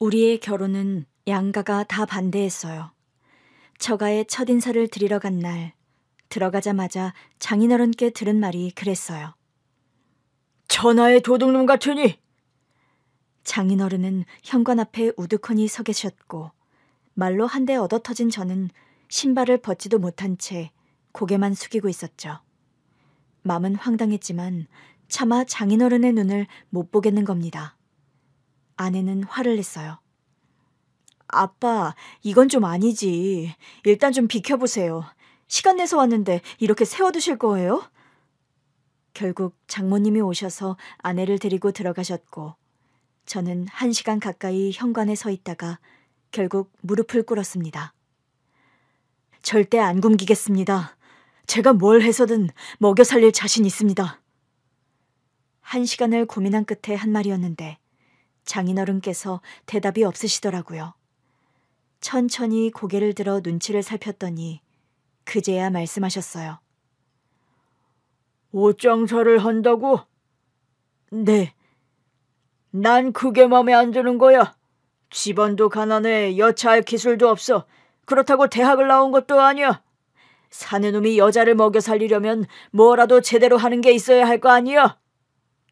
우리의 결혼은 양가가 다 반대했어요. 처가에 첫인사를 드리러 간 날, 들어가자마자 장인어른께 들은 말이 그랬어요. 천하의 도둑놈 같으니! 장인어른은 현관 앞에 우두커니 서 계셨고 말로 한 대 얻어터진 저는 신발을 벗지도 못한 채 고개만 숙이고 있었죠. 맘은 황당했지만 차마 장인어른의 눈을 못 보겠는 겁니다. 아내는 화를 냈어요. 아빠, 이건 좀 아니지. 일단 좀 비켜보세요. 시간 내서 왔는데 이렇게 세워두실 거예요? 결국 장모님이 오셔서 아내를 데리고 들어가셨고 저는 1시간 가까이 현관에 서 있다가 결국 무릎을 꿇었습니다. 절대 안 굶기겠습니다. 제가 뭘 해서든 먹여 살릴 자신 있습니다. 1시간을 고민한 끝에 한 말이었는데 장인어른께서 대답이 없으시더라고요. 천천히 고개를 들어 눈치를 살폈더니 그제야 말씀하셨어요. 옷장사를 한다고? 네. 난 그게 맘에 안 드는 거야. 집안도 가난해, 여차할 기술도 없어. 그렇다고 대학을 나온 것도 아니야. 사는 놈이 여자를 먹여 살리려면 뭐라도 제대로 하는 게 있어야 할 거 아니야.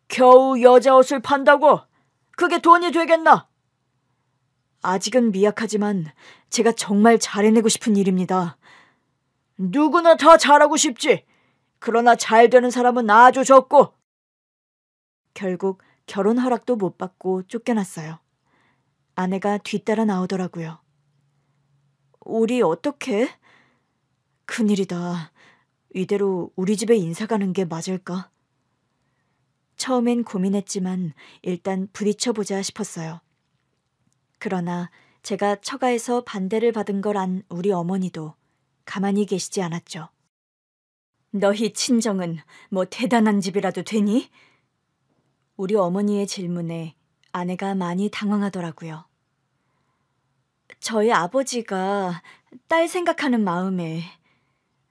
겨우 여자 옷을 판다고? 그게 돈이 되겠나? 아직은 미약하지만 제가 정말 잘해내고 싶은 일입니다. 누구나 다 잘하고 싶지. 그러나 잘 되는 사람은 아주 적고. 결국 결혼 허락도 못 받고 쫓겨났어요. 아내가 뒤따라 나오더라고요. 우리 어떡해? 큰일이다. 이대로 우리 집에 인사 가는 게 맞을까? 처음엔 고민했지만 일단 부딪혀보자 싶었어요. 그러나 제가 처가에서 반대를 받은 걸 안 우리 어머니도 가만히 계시지 않았죠. 너희 친정은 뭐 대단한 집이라도 되니? 우리 어머니의 질문에 아내가 많이 당황하더라고요. 저희 아버지가 딸 생각하는 마음에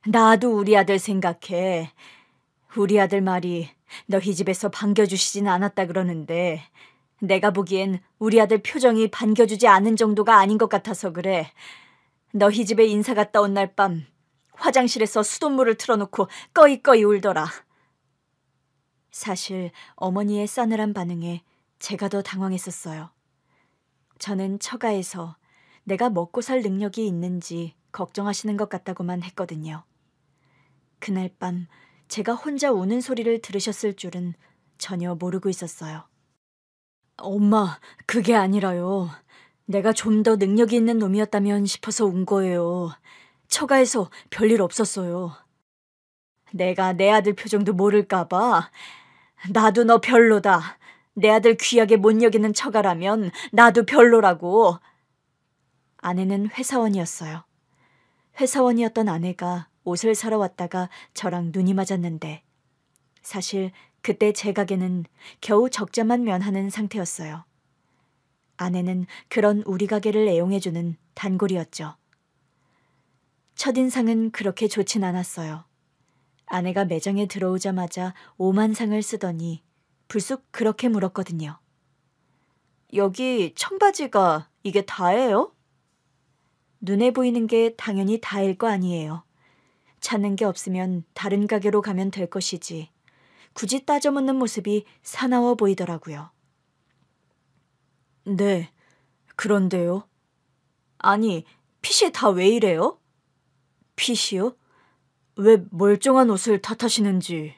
나도 우리 아들 생각해. 우리 아들 말이 너희 집에서 반겨주시진 않았다 그러는데 내가 보기엔 우리 아들 표정이 반겨주지 않은 정도가 아닌 것 같아서 그래. 너희 집에 인사 갔다 온 날 밤 화장실에서 수돗물을 틀어놓고 꺼이꺼이 울더라. 사실 어머니의 싸늘한 반응에 제가 더 당황했었어요. 저는 처가에서 내가 먹고 살 능력이 있는지 걱정하시는 것 같다고만 했거든요. 그날 밤 제가 혼자 우는 소리를 들으셨을 줄은 전혀 모르고 있었어요. 엄마, 그게 아니라요. 내가 좀 더 능력이 있는 놈이었다면 싶어서 운 거예요. 처가에서 별일 없었어요. 내가 내 아들 표정도 모를까 봐. 나도 너 별로다. 내 아들 귀하게 못 여기는 처가라면 나도 별로라고. 아내는 회사원이었어요. 회사원이었던 아내가 옷을 사러 왔다가 저랑 눈이 맞았는데 사실 그때 제 가게는 겨우 적자만 면하는 상태였어요. 아내는 그런 우리 가게를 애용해주는 단골이었죠. 첫인상은 그렇게 좋진 않았어요. 아내가 매장에 들어오자마자 오만상을 쓰더니 불쑥 그렇게 물었거든요. 여기 청바지가 이게 다예요? 눈에 보이는 게 당연히 다일 거 아니에요. 찾는 게 없으면 다른 가게로 가면 될 것이지. 굳이 따져 묻는 모습이 사나워 보이더라고요. 네, 그런데요. 아니, 핏이 다 왜 이래요? 핏이요? 왜 멀쩡한 옷을 탓하시는지.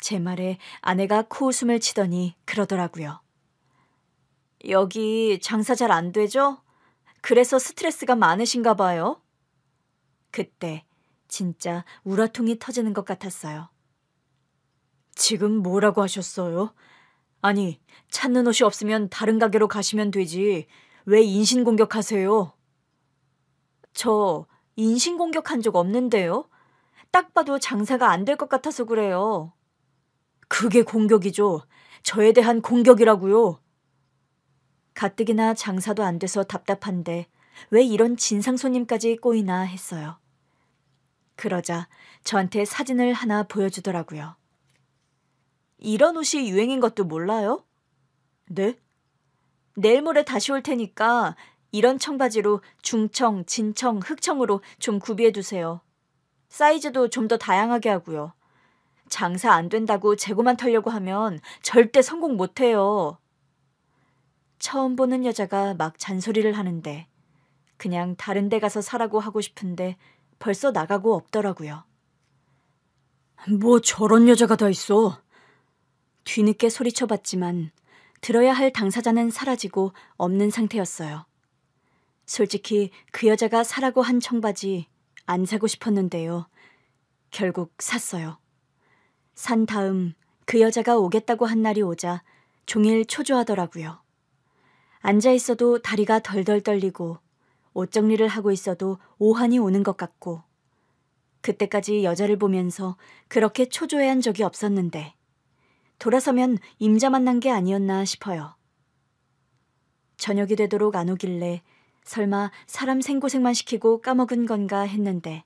제 말에 아내가 코웃음을 치더니 그러더라고요. 여기 장사 잘 안 되죠? 그래서 스트레스가 많으신가 봐요. 그때 진짜 우라통이 터지는 것 같았어요. 지금 뭐라고 하셨어요? 아니, 찾는 옷이 없으면 다른 가게로 가시면 되지. 왜 인신공격하세요? 저 인신공격한 적 없는데요. 딱 봐도 장사가 안 될 것 같아서 그래요. 그게 공격이죠. 저에 대한 공격이라고요. 가뜩이나 장사도 안 돼서 답답한데 왜 이런 진상 손님까지 꼬이나 했어요. 그러자 저한테 사진을 하나 보여주더라고요. 이런 옷이 유행인 것도 몰라요? 네? 내일 모레 다시 올 테니까 이런 청바지로 중청, 진청, 흑청으로 좀 구비해 두세요. 사이즈도 좀 더 다양하게 하고요. 장사 안 된다고 재고만 털려고 하면 절대 성공 못 해요. 처음 보는 여자가 막 잔소리를 하는데 그냥 다른 데 가서 사라고 하고 싶은데 벌써 나가고 없더라고요. 뭐 저런 여자가 다 있어. 뒤늦게 소리쳐봤지만 들어야 할 당사자는 사라지고 없는 상태였어요. 솔직히 그 여자가 사라고 한 청바지 안 사고 싶었는데요. 결국 샀어요. 산 다음 그 여자가 오겠다고 한 날이 오자 종일 초조하더라고요. 앉아 있어도 다리가 덜덜 떨리고 옷 정리를 하고 있어도 오한이 오는 것 같고 그때까지 여자를 보면서 그렇게 초조해한 적이 없었는데 돌아서면 임자 만난 게 아니었나 싶어요. 저녁이 되도록 안 오길래 설마 사람 생고생만 시키고 까먹은 건가 했는데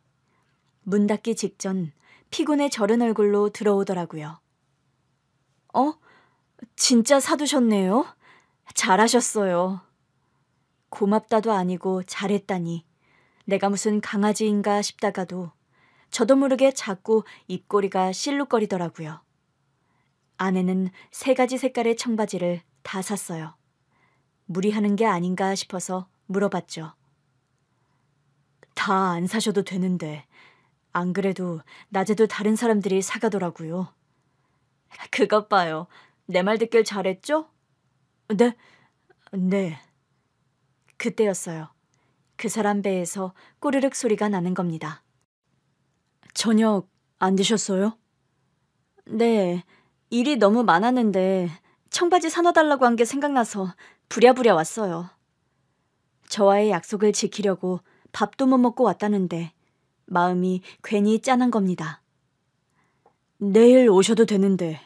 문 닫기 직전 피곤에 절은 얼굴로 들어오더라고요. 진짜 사두셨네요? 잘하셨어요. 고맙다도 아니고 잘했다니 내가 무슨 강아지인가 싶다가도 저도 모르게 자꾸 입꼬리가 실룩거리더라고요. 아내는 3가지 색깔의 청바지를 다 샀어요. 무리하는 게 아닌가 싶어서 물어봤죠. 다 안 사셔도 되는데 안 그래도 낮에도 다른 사람들이 사가더라고요. 그것 봐요. 내 말 듣길 잘했죠? 네. 그때였어요. 그 사람 배에서 꼬르륵 소리가 나는 겁니다. 저녁 안 드셨어요? 네. 일이 너무 많았는데 청바지 사놔달라고 한 게 생각나서 부랴부랴 왔어요. 저와의 약속을 지키려고 밥도 못 먹고 왔다는데 마음이 괜히 짠한 겁니다. 내일 오셔도 되는데.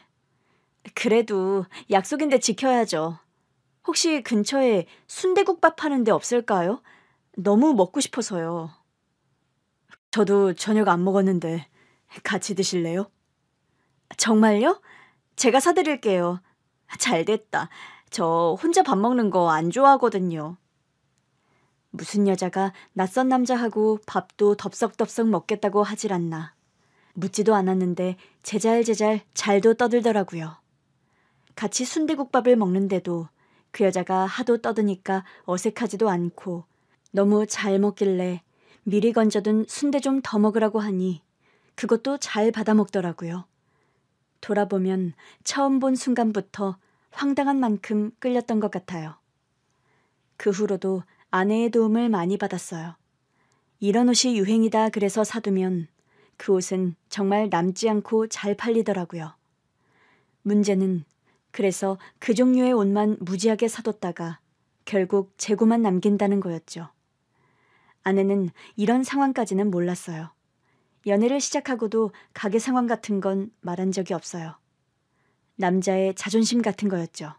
그래도 약속인데 지켜야죠. 혹시 근처에 순대국밥 파는 데 없을까요? 너무 먹고 싶어서요. 저도 저녁 안 먹었는데 같이 드실래요? 정말요? 제가 사드릴게요. 잘됐다. 저 혼자 밥 먹는 거 안 좋아하거든요. 무슨 여자가 낯선 남자하고 밥도 덥석덥석 먹겠다고 하질 않나. 묻지도 않았는데 제잘제잘 잘도 떠들더라고요. 같이 순대국밥을 먹는데도 그 여자가 하도 떠드니까 어색하지도 않고 너무 잘 먹길래 미리 건져둔 순대 좀 더 먹으라고 하니 그것도 잘 받아 먹더라고요. 돌아보면 처음 본 순간부터 황당한 만큼 끌렸던 것 같아요. 그 후로도 아내의 도움을 많이 받았어요. 이런 옷이 유행이다 그래서 사두면 그 옷은 정말 남지 않고 잘 팔리더라고요. 문제는 그래서 그 종류의 옷만 무지하게 사뒀다가 결국 재고만 남긴다는 거였죠. 아내는 이런 상황까지는 몰랐어요. 연애를 시작하고도 가게 상황 같은 건 말한 적이 없어요. 남자의 자존심 같은 거였죠.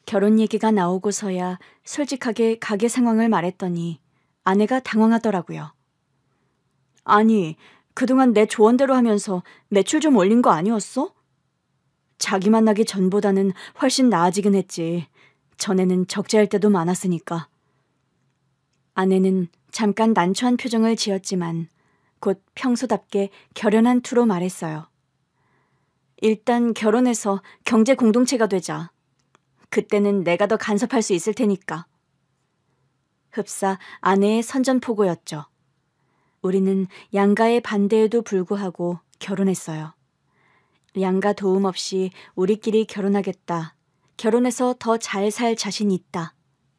결혼 얘기가 나오고서야 솔직하게 가게 상황을 말했더니 아내가 당황하더라고요. 아니, 그동안 내 조언대로 하면서 매출 좀 올린 거 아니었어? 자기 만나기 전보다는 훨씬 나아지긴 했지. 전에는 적재할 때도 많았으니까. 아내는 잠깐 난처한 표정을 지었지만 곧 평소답게 결연한 투로 말했어요. 일단 결혼해서 경제 공동체가 되자. 그때는 내가 더 간섭할 수 있을 테니까. 흡사 아내의 선전포고였죠. 우리는 양가의 반대에도 불구하고 결혼했어요. 양가 도움 없이 우리끼리 결혼하겠다. 결혼해서 더 잘 살 자신 있다.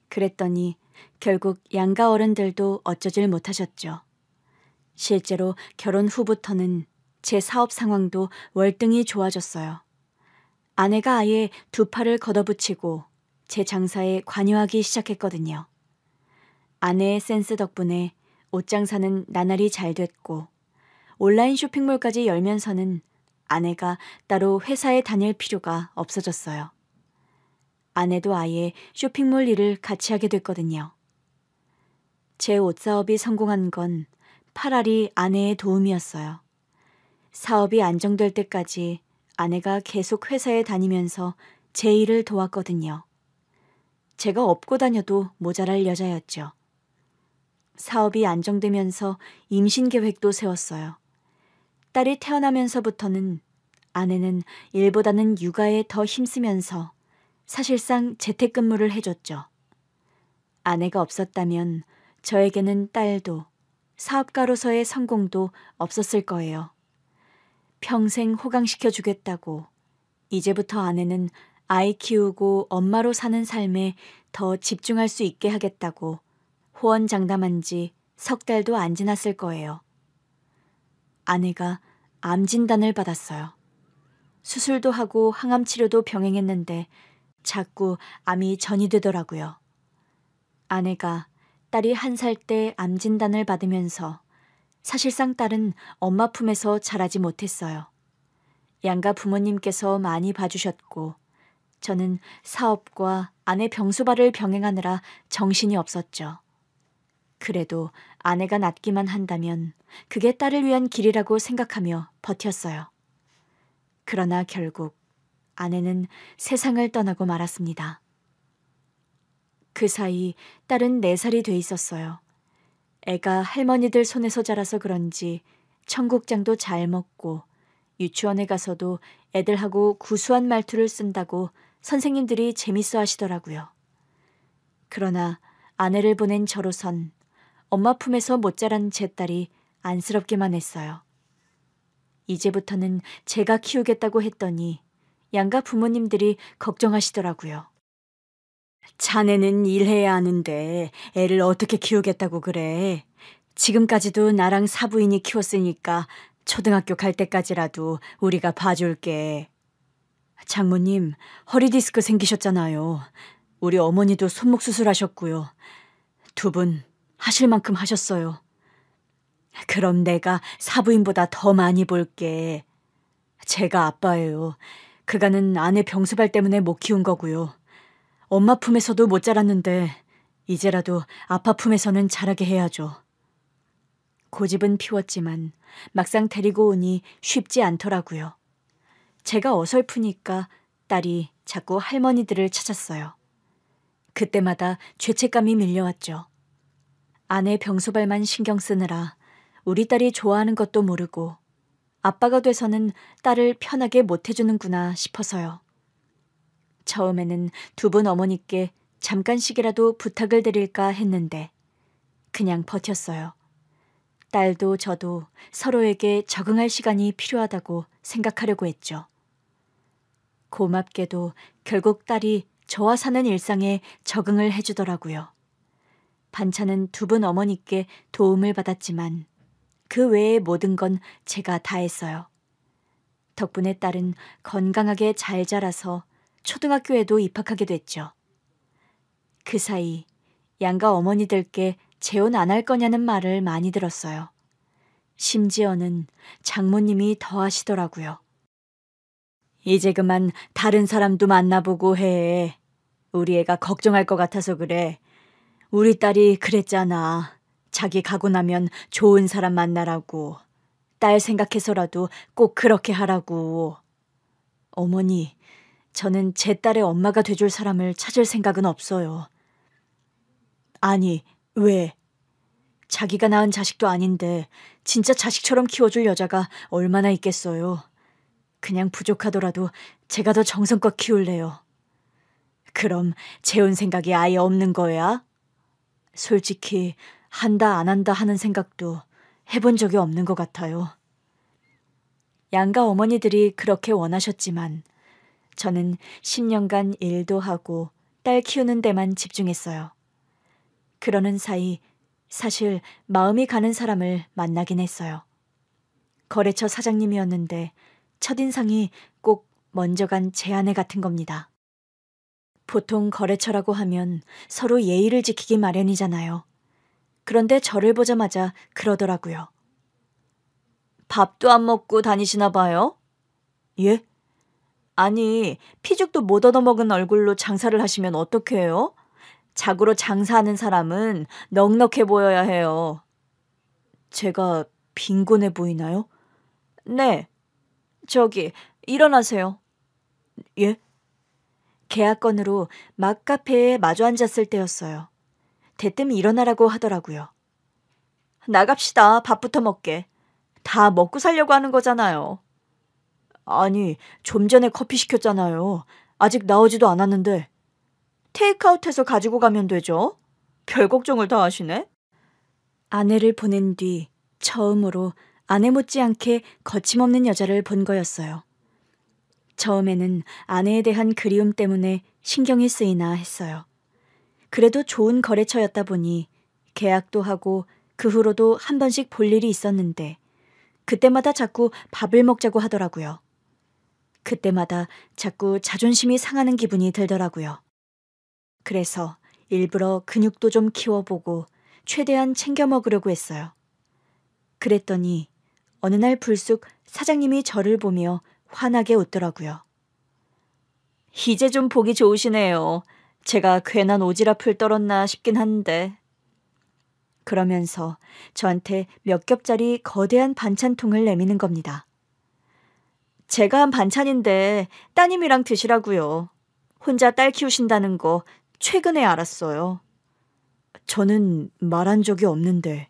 그랬더니 결국 양가 어른들도 어쩌질 못하셨죠. 실제로 결혼 후부터는 제 사업 상황도 월등히 좋아졌어요. 아내가 아예 2팔을 걷어붙이고 제 장사에 관여하기 시작했거든요. 아내의 센스 덕분에 옷 장사는 나날이 잘 됐고 온라인 쇼핑몰까지 열면서는 아내가 따로 회사에 다닐 필요가 없어졌어요. 아내도 아예 쇼핑몰 일을 같이 하게 됐거든요. 제 옷 사업이 성공한 건 파라리 아내의 도움이었어요. 사업이 안정될 때까지 아내가 계속 회사에 다니면서 제 일을 도왔거든요. 제가 업고 다녀도 모자랄 여자였죠. 사업이 안정되면서 임신 계획도 세웠어요. 딸이 태어나면서부터는 아내는 일보다는 육아에 더 힘쓰면서 사실상 재택근무를 해줬죠. 아내가 없었다면 저에게는 딸도 사업가로서의 성공도 없었을 거예요. 평생 호강시켜주겠다고 이제부터 아내는 아이 키우고 엄마로 사는 삶에 더 집중할 수 있게 하겠다고 호언장담한 지 석 달도 안 지났을 거예요. 아내가 암 진단을 받았어요. 수술도 하고 항암 치료도 병행했는데 자꾸 암이 전이되더라고요. 아내가 딸이 1살 때 암 진단을 받으면서 사실상 딸은 엄마 품에서 자라지 못했어요. 양가 부모님께서 많이 봐주셨고 저는 사업과 아내 병수발을 병행하느라 정신이 없었죠. 그래도 아내가 낫기만 한다면 그게 딸을 위한 길이라고 생각하며 버텼어요. 그러나 결국 아내는 세상을 떠나고 말았습니다. 그 사이 딸은 4살이 돼 있었어요. 애가 할머니들 손에서 자라서 그런지 청국장도 잘 먹고 유치원에 가서도 애들하고 구수한 말투를 쓴다고 선생님들이 재밌어 하시더라고요. 그러나 아내를 보낸 저로선 엄마 품에서 못 자란 제 딸이 안쓰럽기만 했어요. 이제부터는 제가 키우겠다고 했더니 양가 부모님들이 걱정하시더라고요. 자네는 일해야 하는데 애를 어떻게 키우겠다고 그래? 지금까지도 나랑 사부인이 키웠으니까 초등학교 갈 때까지라도 우리가 봐줄게. 장모님, 허리디스크 생기셨잖아요. 우리 어머니도 손목 수술하셨고요. 2분 하실 만큼 하셨어요. 그럼 내가 사부인보다 더 많이 볼게. 제가 아빠예요. 그간은 아내 병수발 때문에 못 키운 거고요. 엄마 품에서도 못 자랐는데 이제라도 아빠 품에서는 자라게 해야죠. 고집은 피웠지만 막상 데리고 오니 쉽지 않더라고요. 제가 어설프니까 딸이 자꾸 할머니들을 찾았어요. 그때마다 죄책감이 밀려왔죠. 아내 병수발만 신경 쓰느라 우리 딸이 좋아하는 것도 모르고 아빠가 돼서는 딸을 편하게 못 해주는구나 싶어서요. 처음에는 2분 어머니께 잠깐씩이라도 부탁을 드릴까 했는데 그냥 버텼어요. 딸도 저도 서로에게 적응할 시간이 필요하다고 생각하려고 했죠. 고맙게도 결국 딸이 저와 사는 일상에 적응을 해주더라고요. 반찬은 2분 어머니께 도움을 받았지만 그 외의 모든 건 제가 다 했어요. 덕분에 딸은 건강하게 잘 자라서 초등학교에도 입학하게 됐죠. 그 사이 양가 어머니들께 재혼 안 할 거냐는 말을 많이 들었어요. 심지어는 장모님이 더 하시더라고요. 이제 그만 다른 사람도 만나보고 해. 우리 애가 걱정할 것 같아서 그래. 우리 딸이 그랬잖아. 자기 가고 나면 좋은 사람 만나라고. 딸 생각해서라도 꼭 그렇게 하라고. 어머니, 저는 제 딸의 엄마가 돼줄 사람을 찾을 생각은 없어요. 아니, 왜? 자기가 낳은 자식도 아닌데 진짜 자식처럼 키워줄 여자가 얼마나 있겠어요. 그냥 부족하더라도 제가 더 정성껏 키울래요. 그럼 재혼 생각이 아예 없는 거야? 솔직히 한다 안 한다 하는 생각도 해본 적이 없는 것 같아요. 양가 어머니들이 그렇게 원하셨지만 저는 10년간 일도 하고 딸 키우는 데만 집중했어요. 그러는 사이 사실 마음이 가는 사람을 만나긴 했어요. 거래처 사장님이었는데 첫인상이 꼭 먼저 간 제 아내 같은 겁니다. 보통 거래처라고 하면 서로 예의를 지키기 마련이잖아요. 그런데 저를 보자마자 그러더라고요. 밥도 안 먹고 다니시나 봐요? 예? 아니, 피죽도 못 얻어먹은 얼굴로 장사를 하시면 어떡해요? 자고로 장사하는 사람은 넉넉해 보여야 해요. 제가 빈곤해 보이나요? 네. 저기, 일어나세요. 예? 계약 건으로 막 카페에 마주 앉았을 때였어요. 대뜸 일어나라고 하더라고요. 나갑시다. 밥부터 먹게. 다 먹고 살려고 하는 거잖아요. 아니, 좀 전에 커피 시켰잖아요. 아직 나오지도 않았는데. 테이크아웃해서 가지고 가면 되죠? 별 걱정을 다 하시네. 아내를 보낸 뒤 처음으로 아내 못지않게 거침없는 여자를 본 거였어요. 처음에는 아내에 대한 그리움 때문에 신경이 쓰이나 했어요. 그래도 좋은 거래처였다 보니 계약도 하고 그 후로도 한 번씩 볼 일이 있었는데 그때마다 자꾸 밥을 먹자고 하더라고요. 그때마다 자꾸 자존심이 상하는 기분이 들더라고요. 그래서 일부러 근육도 좀 키워보고 최대한 챙겨 먹으려고 했어요. 그랬더니 어느 날 불쑥 사장님이 저를 보며 환하게 웃더라고요. 이제 좀 보기 좋으시네요. 제가 괜한 오지랖을 떨었나 싶긴 한데. 그러면서 저한테 몇 겹짜리 거대한 반찬통을 내미는 겁니다. 제가 한 반찬인데 따님이랑 드시라고요. 혼자 딸 키우신다는 거 최근에 알았어요. 저는 말한 적이 없는데.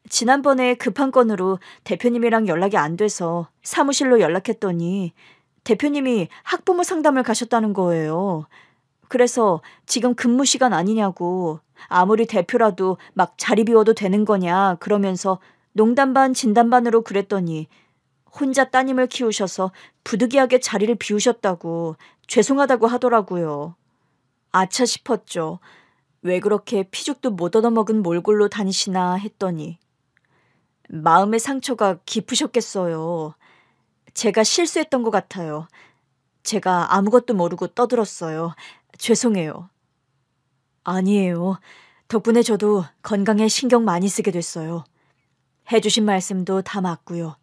지난번에 급한 건으로 대표님이랑 연락이 안 돼서 사무실로 연락했더니 대표님이 학부모 상담을 가셨다는 거예요. 그래서 지금 근무 시간 아니냐고, 아무리 대표라도 막 자리 비워도 되는 거냐 그러면서 농담 반 진담 반으로 그랬더니 혼자 따님을 키우셔서 부득이하게 자리를 비우셨다고 죄송하다고 하더라고요. 아차 싶었죠. 왜 그렇게 피죽도 못 얻어먹은 몰골로 다니시나 했더니 마음의 상처가 깊으셨겠어요. 제가 실수했던 것 같아요. 제가 아무것도 모르고 떠들었어요. 죄송해요. 아니에요. 덕분에 저도 건강에 신경 많이 쓰게 됐어요. 해주신 말씀도 다 맞고요.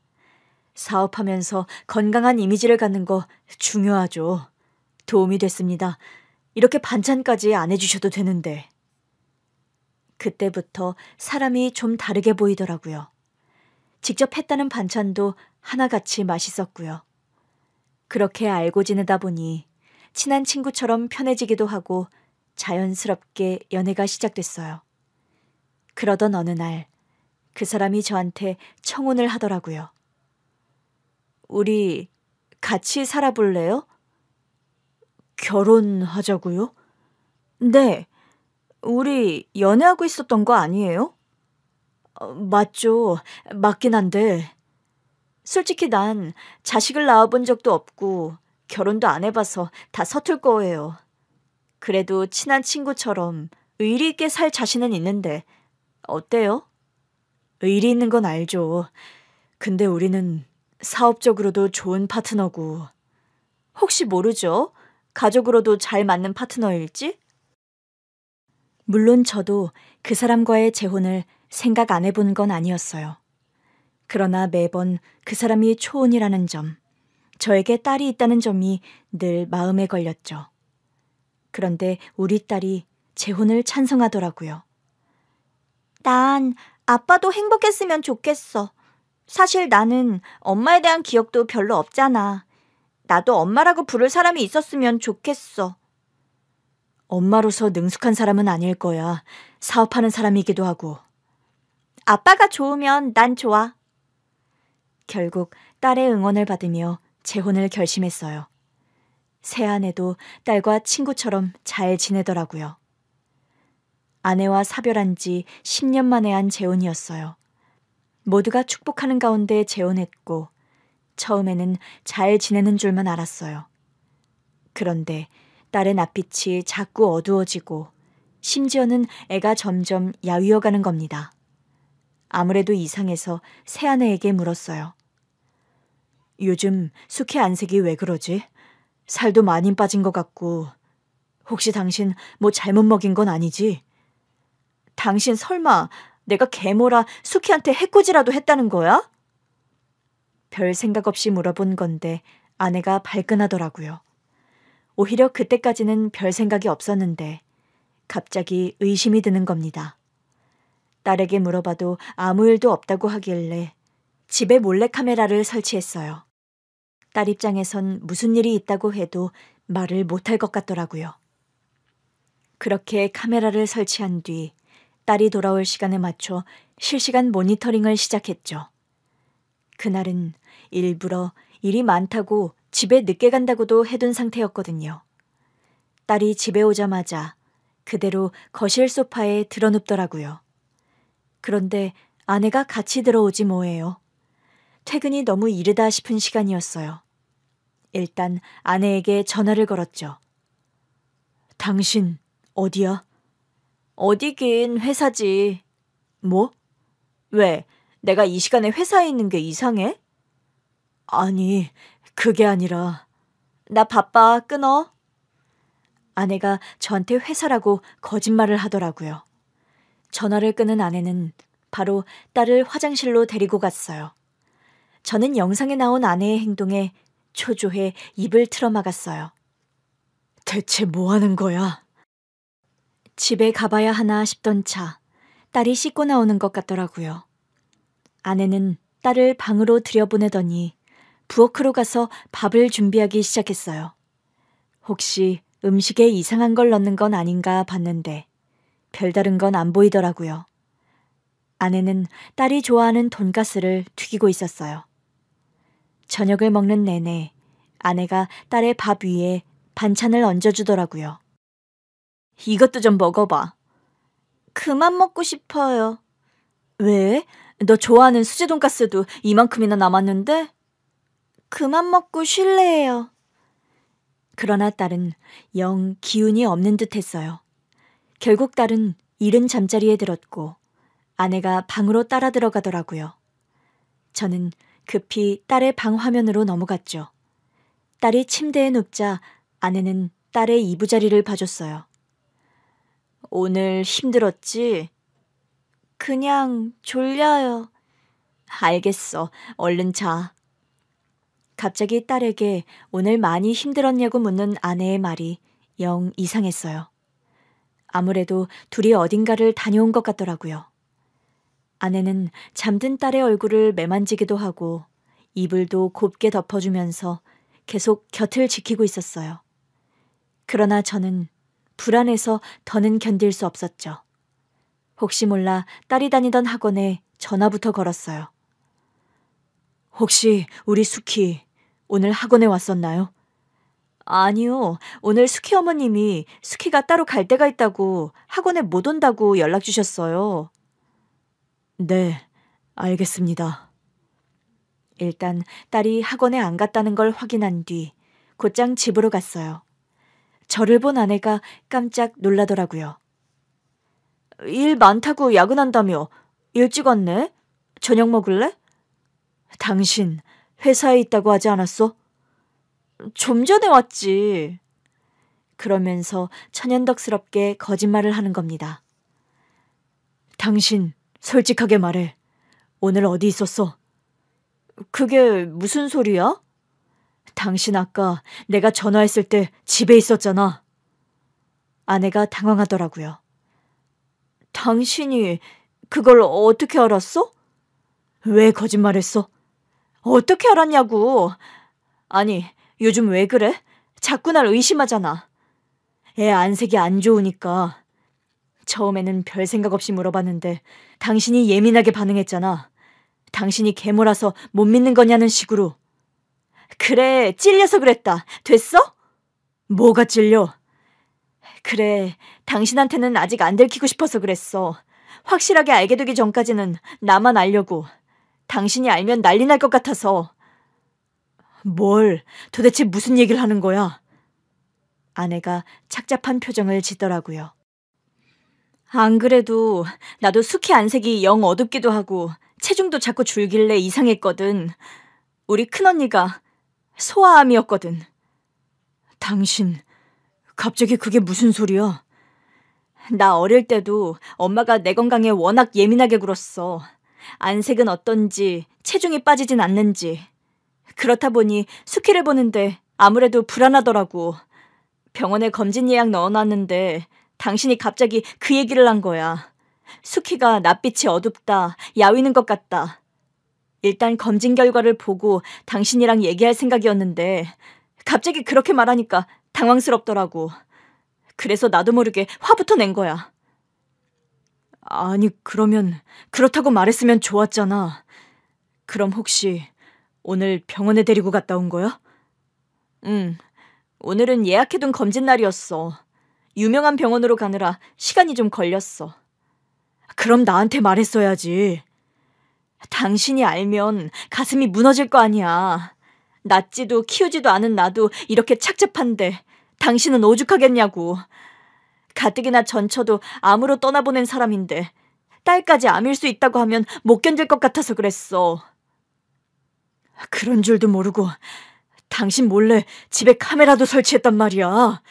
사업하면서 건강한 이미지를 갖는 거 중요하죠. 도움이 됐습니다. 이렇게 반찬까지 안 해주셔도 되는데. 그때부터 사람이 좀 다르게 보이더라고요. 직접 했다는 반찬도 하나같이 맛있었고요. 그렇게 알고 지내다 보니 친한 친구처럼 편해지기도 하고 자연스럽게 연애가 시작됐어요. 그러던 어느 날 그 사람이 저한테 청혼을 하더라고요. 우리 같이 살아볼래요? 결혼하자고요? 네. 우리 연애하고 있었던 거 아니에요? 맞죠. 맞긴 한데. 솔직히 난 자식을 낳아본 적도 없고 결혼도 안 해봐서 다 서툴 거예요. 그래도 친한 친구처럼 의리 있게 살 자신은 있는데 어때요? 의리 있는 건 알죠. 근데 우리는 사업적으로도 좋은 파트너고 혹시 모르죠? 가족으로도 잘 맞는 파트너일지? 물론 저도 그 사람과의 재혼을 생각 안 해본 건 아니었어요. 그러나 매번 그 사람이 초혼이라는 점, 저에게 딸이 있다는 점이 늘 마음에 걸렸죠. 그런데 우리 딸이 재혼을 찬성하더라고요. 난 아빠도 행복했으면 좋겠어. 사실 나는 엄마에 대한 기억도 별로 없잖아. 나도 엄마라고 부를 사람이 있었으면 좋겠어. 엄마로서 능숙한 사람은 아닐 거야. 사업하는 사람이기도 하고. 아빠가 좋으면 난 좋아. 결국 딸의 응원을 받으며 재혼을 결심했어요. 새아내도 딸과 친구처럼 잘 지내더라고요. 아내와 사별한 지 10년 만에 한 재혼이었어요. 모두가 축복하는 가운데 재혼했고 처음에는 잘 지내는 줄만 알았어요. 그런데 딸의 낯빛이 자꾸 어두워지고 심지어는 애가 점점 야위어가는 겁니다. 아무래도 이상해서 새아내에게 물었어요. 요즘 숙회 안색이 왜 그러지? 살도 많이 빠진 것 같고 혹시 당신 뭐 잘못 먹인 건 아니지? 당신 설마 내가 계모라 숙희한테 해코지라도 했다는 거야? 별 생각 없이 물어본 건데 아내가 발끈하더라고요. 오히려 그때까지는 별 생각이 없었는데 갑자기 의심이 드는 겁니다. 딸에게 물어봐도 아무 일도 없다고 하길래 집에 몰래카메라를 설치했어요. 딸 입장에선 무슨 일이 있다고 해도 말을 못할 것 같더라고요. 그렇게 카메라를 설치한 뒤 딸이 돌아올 시간에 맞춰 실시간 모니터링을 시작했죠. 그날은 일부러 일이 많다고 집에 늦게 간다고도 해둔 상태였거든요. 딸이 집에 오자마자 그대로 거실 소파에 드러눕더라고요. 그런데 아내가 같이 들어오지 뭐예요. 퇴근이 너무 이르다 싶은 시간이었어요. 일단 아내에게 전화를 걸었죠. 당신 어디야? 어디긴 회사지. 뭐? 왜? 내가 이 시간에 회사에 있는 게 이상해? 아니, 그게 아니라. 나 바빠, 끊어. 아내가 저한테 회사라고 거짓말을 하더라고요. 전화를 끊은 아내는 바로 딸을 화장실로 데리고 갔어요. 저는 영상에 나온 아내의 행동에 초조해 입을 틀어막았어요. 대체 뭐 하는 거야? 집에 가봐야 하나 싶던 차, 딸이 씻고 나오는 것 같더라고요. 아내는 딸을 방으로 들여보내더니 부엌으로 가서 밥을 준비하기 시작했어요. 혹시 음식에 이상한 걸 넣는 건 아닌가 봤는데 별다른 건 안 보이더라고요. 아내는 딸이 좋아하는 돈가스를 튀기고 있었어요. 저녁을 먹는 내내 아내가 딸의 밥 위에 반찬을 얹어주더라고요. 이것도 좀 먹어봐. 그만 먹고 싶어요. 왜? 너 좋아하는 수제 돈가스도 이만큼이나 남았는데? 그만 먹고 쉴래요. 그러나 딸은 영 기운이 없는 듯 했어요. 결국 딸은 이른 잠자리에 들었고 아내가 방으로 따라 들어가더라고요. 저는 급히 딸의 방 화면으로 넘어갔죠. 딸이 침대에 눕자 아내는 딸의 이부자리를 봐줬어요. 오늘 힘들었지? 그냥 졸려요. 알겠어. 얼른 자. 갑자기 딸에게 오늘 많이 힘들었냐고 묻는 아내의 말이 영 이상했어요. 아무래도 둘이 어딘가를 다녀온 것 같더라고요. 아내는 잠든 딸의 얼굴을 매만지기도 하고 이불도 곱게 덮어주면서 계속 곁을 지키고 있었어요. 그러나 저는 불안해서 더는 견딜 수 없었죠. 혹시 몰라 딸이 다니던 학원에 전화부터 걸었어요. 혹시 우리 수키 오늘 학원에 왔었나요? 아니요. 오늘 수키 어머님이 수키가 따로 갈 데가 있다고 학원에 못 온다고 연락 주셨어요. 네, 알겠습니다. 일단 딸이 학원에 안 갔다는 걸 확인한 뒤 곧장 집으로 갔어요. 저를 본 아내가 깜짝 놀라더라고요. 일 많다고 야근한다며 일찍 왔네? 저녁 먹을래? 당신 회사에 있다고 하지 않았어? 좀 전에 왔지. 그러면서 천연덕스럽게 거짓말을 하는 겁니다. 당신 솔직하게 말해. 오늘 어디 있었어? 그게 무슨 소리야? 당신 아까 내가 전화했을 때 집에 있었잖아. 아내가 당황하더라고요. 당신이 그걸 어떻게 알았어? 왜 거짓말했어? 어떻게 알았냐고. 아니, 요즘 왜 그래? 자꾸 날 의심하잖아. 애 안색이 안 좋으니까. 처음에는 별 생각 없이 물어봤는데 당신이 예민하게 반응했잖아. 당신이 괴물라서 못 믿는 거냐는 식으로. 그래, 찔려서 그랬다. 됐어? 뭐가 찔려? 그래, 당신한테는 아직 안 들키고 싶어서 그랬어. 확실하게 알게 되기 전까지는 나만 알려고. 당신이 알면 난리 날 것 같아서. 뭘, 도대체 무슨 얘기를 하는 거야? 아내가 착잡한 표정을 짓더라고요. 안 그래도 나도 수키 안색이 영 어둡기도 하고 체중도 자꾸 줄길래 이상했거든. 우리 큰언니가 소아암이었거든. 당신, 갑자기 그게 무슨 소리야? 나 어릴 때도 엄마가 내 건강에 워낙 예민하게 굴었어. 안색은 어떤지, 체중이 빠지진 않는지. 그렇다 보니 수키를 보는데 아무래도 불안하더라고. 병원에 검진 예약 넣어놨는데 당신이 갑자기 그 얘기를 한 거야. 수키가 낯빛이 어둡다, 야위는 것 같다. 일단 검진 결과를 보고 당신이랑 얘기할 생각이었는데 갑자기 그렇게 말하니까 당황스럽더라고. 그래서 나도 모르게 화부터 낸 거야. 아니, 그러면 그렇다고 말했으면 좋았잖아. 그럼 혹시 오늘 병원에 데리고 갔다 온 거야? 응. 오늘은 예약해둔 검진 날이었어. 유명한 병원으로 가느라 시간이 좀 걸렸어. 그럼 나한테 말했어야지. 당신이 알면 가슴이 무너질 거 아니야. 낳지도 키우지도 않은 나도 이렇게 착잡한데 당신은 오죽하겠냐고. 가뜩이나 전처도 암으로 떠나보낸 사람인데 딸까지 암일 수 있다고 하면 못 견딜 것 같아서 그랬어. 그런 줄도 모르고 당신 몰래 집에 카메라도 설치했단 말이야.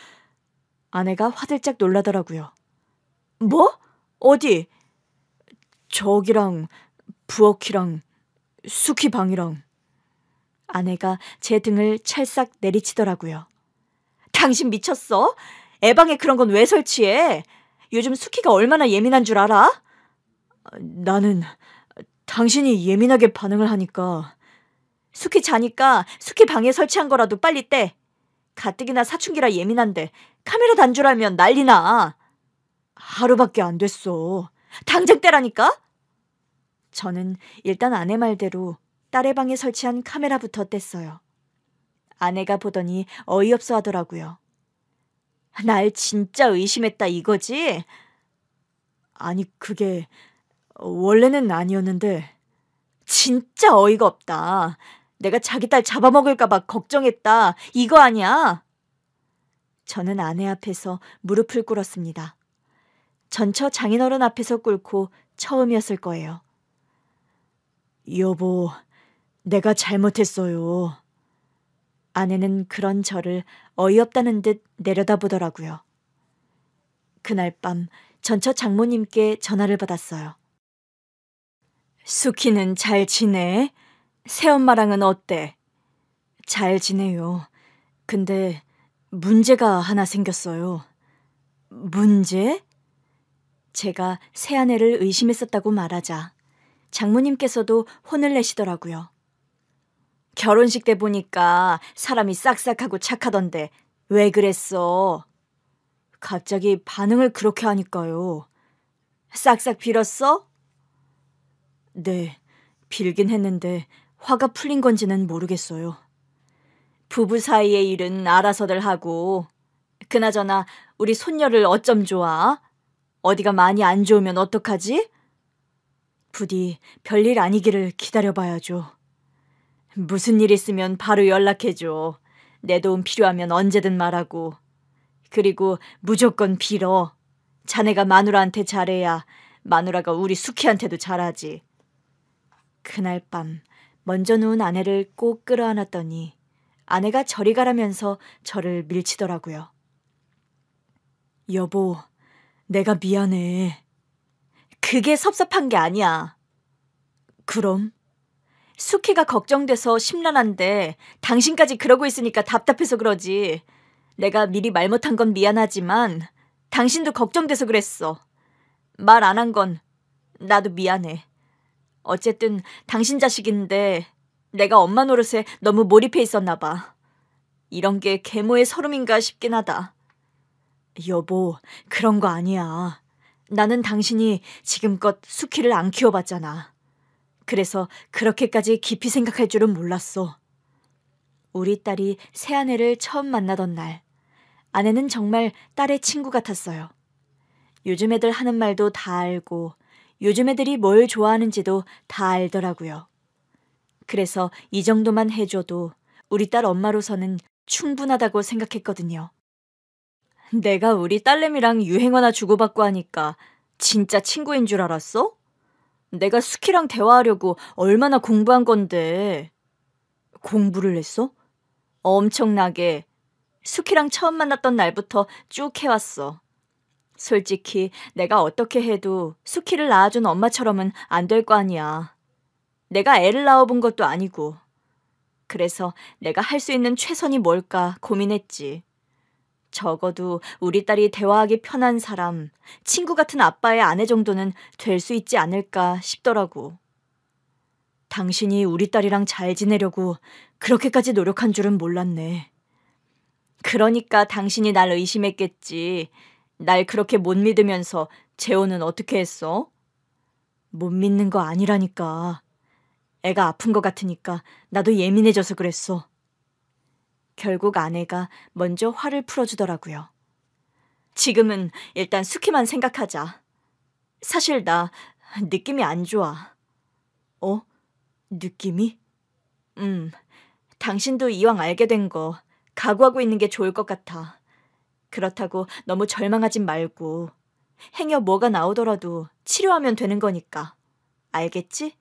아내가 화들짝 놀라더라고요. 뭐? 어디? 저기랑 부엌이랑 수키 방이랑. 아내가 제 등을 찰싹 내리치더라고요. 당신 미쳤어? 애 방에 그런 건 왜 설치해? 요즘 수키가 얼마나 예민한 줄 알아? 나는 당신이 예민하게 반응을 하니까. 수키 자니까 수키 방에 설치한 거라도 빨리 떼. 가뜩이나 사춘기라 예민한데 카메라 단줄알면 난리나. 하루밖에 안 됐어. 당장 떼라니까? 저는 일단 아내 말대로 딸의 방에 설치한 카메라부터 뗐어요. 아내가 보더니 어이없어 하더라고요. 날 진짜 의심했다 이거지? 아니, 그게 원래는 아니었는데. 진짜 어이가 없다. 내가 자기 딸 잡아먹을까 봐 걱정했다 이거 아니야? 저는 아내 앞에서 무릎을 꿇었습니다. 전처 장인어른 앞에서 꿇고 처음이었을 거예요. 여보, 내가 잘못했어요. 아내는 그런 저를 어이없다는 듯 내려다보더라고요. 그날 밤 전처 장모님께 전화를 받았어요. 수키는 잘 지내? 새엄마랑은 어때? 잘 지내요. 근데 문제가 하나 생겼어요. 문제? 제가 새아내를 의심했었다고 말하자 장모님께서도 혼을 내시더라고요. 결혼식 때 보니까 사람이 싹싹하고 착하던데 왜 그랬어? 갑자기 반응을 그렇게 하니까요. 싹싹 빌었어? 네, 빌긴 했는데 화가 풀린 건지는 모르겠어요. 부부 사이의 일은 알아서들 하고. 그나저나 우리 손녀를 어쩜 좋아? 어디가 많이 안 좋으면 어떡하지? 부디 별일 아니기를 기다려봐야죠. 무슨 일 있으면 바로 연락해줘. 내 도움 필요하면 언제든 말하고. 그리고 무조건 빌어. 자네가 마누라한테 잘해야 마누라가 우리 수키한테도 잘하지. 그날 밤 먼저 누운 아내를 꼭 끌어안았더니 아내가 저리 가라면서 저를 밀치더라고요. 여보, 내가 미안해. 그게 섭섭한 게 아니야. 그럼? 수키가 걱정돼서 심란한데 당신까지 그러고 있으니까 답답해서 그러지. 내가 미리 말 못한 건 미안하지만 당신도 걱정돼서 그랬어. 말 안 한 건 나도 미안해. 어쨌든 당신 자식인데 내가 엄마 노릇에 너무 몰입해 있었나 봐. 이런 게 계모의 서름인가 싶긴 하다. 여보, 그런 거 아니야. 나는 당신이 지금껏 수키를 안 키워봤잖아. 그래서 그렇게까지 깊이 생각할 줄은 몰랐어. 우리 딸이 새아내를 처음 만나던 날, 아내는 정말 딸의 친구 같았어요. 요즘 애들 하는 말도 다 알고 요즘 애들이 뭘 좋아하는지도 다 알더라고요. 그래서 이 정도만 해줘도 우리 딸 엄마로서는 충분하다고 생각했거든요. 내가 우리 딸내미랑 유행어나 주고받고 하니까 진짜 친구인 줄 알았어? 내가 수키랑 대화하려고 얼마나 공부한 건데. 공부를 했어? 엄청나게. 수키랑 처음 만났던 날부터 쭉 해왔어. 솔직히 내가 어떻게 해도 수키를 낳아준 엄마처럼은 안 될 거 아니야. 내가 애를 낳아본 것도 아니고. 그래서 내가 할 수 있는 최선이 뭘까 고민했지. 적어도 우리 딸이 대화하기 편한 사람, 친구 같은 아빠의 아내 정도는 될 수 있지 않을까 싶더라고. 당신이 우리 딸이랑 잘 지내려고 그렇게까지 노력한 줄은 몰랐네. 그러니까 당신이 날 의심했겠지. 날 그렇게 못 믿으면서 재혼은 어떻게 했어? 못 믿는 거 아니라니까. 애가 아픈 것 같으니까 나도 예민해져서 그랬어. 결국 아내가 먼저 화를 풀어주더라고요. 지금은 일단 수키만 생각하자. 사실 나 느낌이 안 좋아. 어? 느낌이? 당신도 이왕 알게 된 거 각오하고 있는 게 좋을 것 같아. 그렇다고 너무 절망하진 말고 행여 뭐가 나오더라도 치료하면 되는 거니까. 알겠지?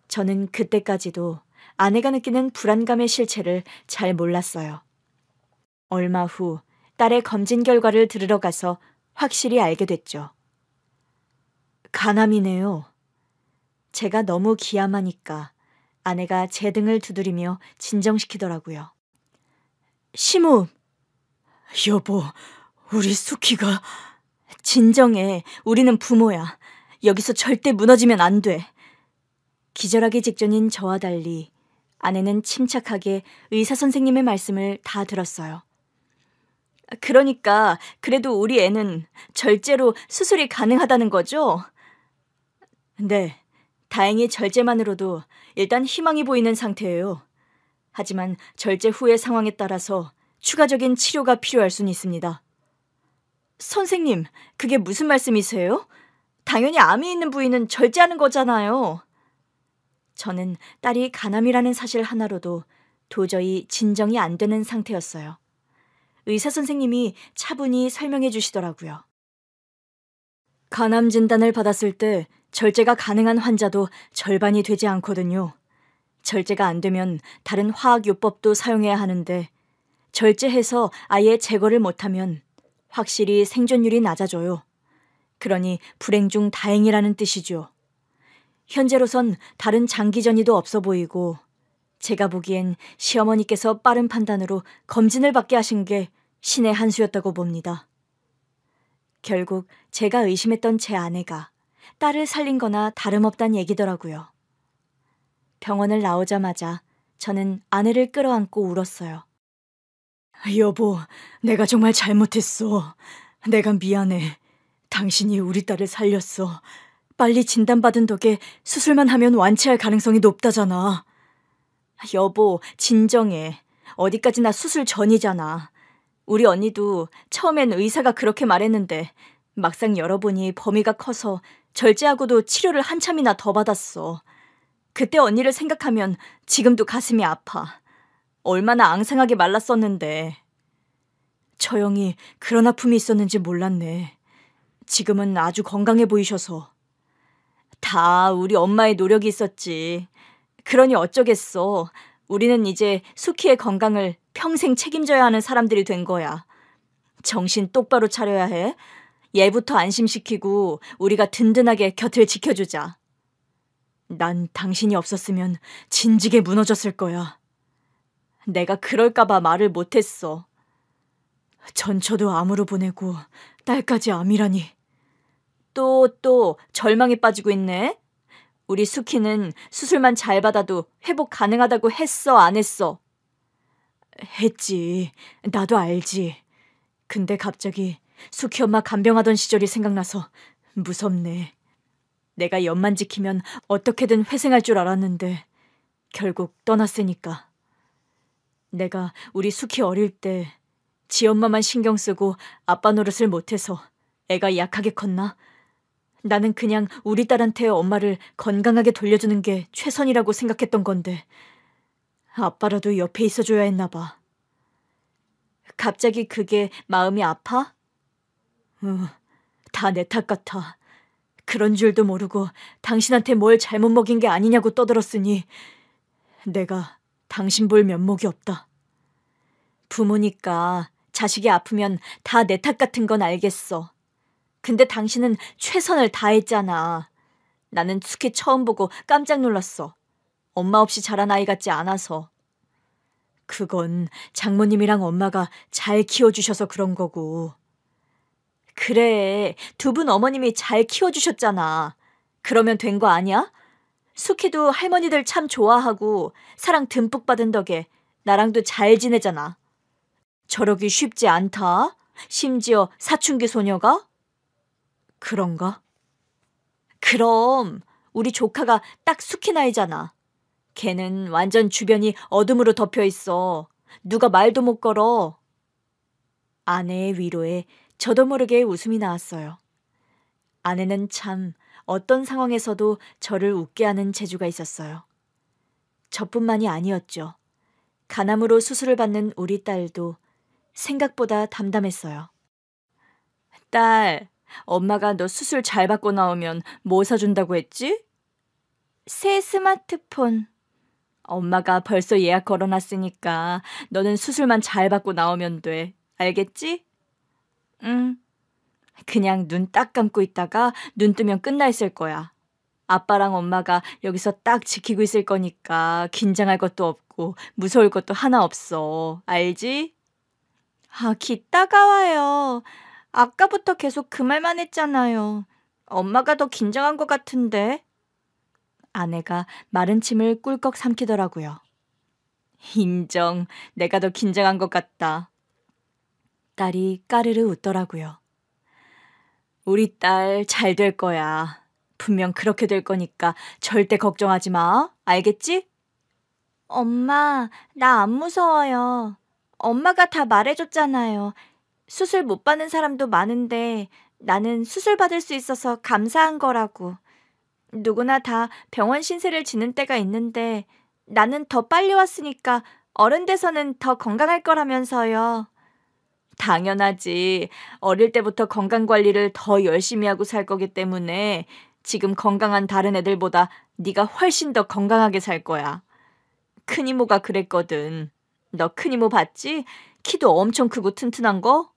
저는 그때까지도 아내가 느끼는 불안감의 실체를 잘 몰랐어요. 얼마 후 딸의 검진 결과를 들으러 가서 확실히 알게 됐죠. 간암이네요. 제가 너무 기함하니까 아내가 제 등을 두드리며 진정시키더라고요. 시모, 여보, 우리 수키가... 진정해. 우리는 부모야. 여기서 절대 무너지면 안 돼. 기절하기 직전인 저와 달리 아내는 침착하게 의사 선생님의 말씀을 다 들었어요. 그러니까 그래도 우리 애는 절제로 수술이 가능하다는 거죠? 네, 다행히 절제만으로도 일단 희망이 보이는 상태예요. 하지만 절제 후의 상황에 따라서 추가적인 치료가 필요할 수는 있습니다. 선생님, 그게 무슨 말씀이세요? 당연히 암이 있는 부위는 절제하는 거잖아요. 저는 딸이 간암이라는 사실 하나로도 도저히 진정이 안 되는 상태였어요. 의사 선생님이 차분히 설명해 주시더라고요. 간암 진단을 받았을 때 절제가 가능한 환자도 절반이 되지 않거든요. 절제가 안 되면 다른 화학요법도 사용해야 하는데 절제해서 아예 제거를 못하면 확실히 생존율이 낮아져요. 그러니 불행 중 다행이라는 뜻이죠. 현재로선 다른 장기 전이도 없어 보이고 제가 보기엔 시어머니께서 빠른 판단으로 검진을 받게 하신 게 신의 한 수였다고 봅니다. 결국 제가 의심했던 제 아내가 딸을 살린 거나 다름없단 얘기더라고요. 병원을 나오자마자 저는 아내를 끌어안고 울었어요. 여보, 내가 정말 잘못했어. 내가 미안해. 당신이 우리 딸을 살렸어. 빨리 진단받은 덕에 수술만 하면 완치할 가능성이 높다잖아. 여보, 진정해. 어디까지나 수술 전이잖아. 우리 언니도 처음엔 의사가 그렇게 말했는데 막상 열어보니 범위가 커서 절제하고도 치료를 한참이나 더 받았어. 그때 언니를 생각하면 지금도 가슴이 아파. 얼마나 앙상하게 말랐었는데. 저 형이 그런 아픔이 있었는지 몰랐네. 지금은 아주 건강해 보이셔서. 다 우리 엄마의 노력이 있었지. 그러니 어쩌겠어. 우리는 이제 수키의 건강을 평생 책임져야 하는 사람들이 된 거야. 정신 똑바로 차려야 해. 얘부터 안심시키고 우리가 든든하게 곁을 지켜주자. 난 당신이 없었으면 진지게 무너졌을 거야. 내가 그럴까봐 말을 못했어. 전처도 암으로 보내고 딸까지 암이라니. 또 절망에 빠지고 있네. 우리 수키는 수술만 잘 받아도 회복 가능하다고 했어, 안 했어? 했지. 나도 알지. 근데 갑자기 수키 엄마 간병하던 시절이 생각나서 무섭네. 내가 옆만 지키면 어떻게든 회생할 줄 알았는데 결국 떠났으니까. 내가 우리 수키 어릴 때 지 엄마만 신경 쓰고 아빠 노릇을 못해서 애가 약하게 컸나? 나는 그냥 우리 딸한테 엄마를 건강하게 돌려주는 게 최선이라고 생각했던 건데 아빠라도 옆에 있어줘야 했나 봐. 갑자기 그게 마음이 아파? 다 내 탓 같아. 그런 줄도 모르고 당신한테 뭘 잘못 먹인 게 아니냐고 떠들었으니 내가 당신 볼 면목이 없다. 부모니까 자식이 아프면 다 내 탓 같은 건 알겠어. 근데 당신은 최선을 다했잖아. 나는 수키 처음 보고 깜짝 놀랐어. 엄마 없이 자란 아이 같지 않아서. 그건 장모님이랑 엄마가 잘 키워주셔서 그런 거고. 그래, 두 분 어머님이 잘 키워주셨잖아. 그러면 된 거 아니야? 수키도 할머니들 참 좋아하고 사랑 듬뿍 받은 덕에 나랑도 잘 지내잖아. 저러기 쉽지 않다. 심지어 사춘기 소녀가? 그런가? 그럼 우리 조카가 딱 숙희 나이잖아. 걔는 완전 주변이 어둠으로 덮여 있어. 누가 말도 못 걸어. 아내의 위로에 저도 모르게 웃음이 나왔어요. 아내는 참 어떤 상황에서도 저를 웃게 하는 재주가 있었어요. 저뿐만이 아니었죠. 간암으로 수술을 받는 우리 딸도 생각보다 담담했어요. 딸, 엄마가 너 수술 잘 받고 나오면 뭐 사준다고 했지? 새 스마트폰. 엄마가 벌써 예약 걸어놨으니까 너는 수술만 잘 받고 나오면 돼. 알겠지? 응. 그냥 눈 딱 감고 있다가 눈 뜨면 끝나 있을 거야. 아빠랑 엄마가 여기서 딱 지키고 있을 거니까 긴장할 것도 없고 무서울 것도 하나 없어. 알지? 아, 기 따가워요. 아까부터 계속 그 말만 했잖아요. 엄마가 더 긴장한 것 같은데. 아내가 마른 침을 꿀꺽 삼키더라고요. 인정. 내가 더 긴장한 것 같다. 딸이 까르르 웃더라고요. 우리 딸 잘 될 거야. 분명 그렇게 될 거니까 절대 걱정하지 마. 알겠지? 엄마, 나 안 무서워요. 엄마가 다 말해줬잖아요. 수술 못 받는 사람도 많은데 나는 수술 받을 수 있어서 감사한 거라고. 누구나 다 병원 신세를 지는 때가 있는데 나는 더 빨리 왔으니까 어른 돼서는 더 건강할 거라면서요. 당연하지. 어릴 때부터 건강 관리를 더 열심히 하고 살 거기 때문에 지금 건강한 다른 애들보다 네가 훨씬 더 건강하게 살 거야. 큰이모가 그랬거든. 너 큰이모 봤지? 키도 엄청 크고 튼튼한 거?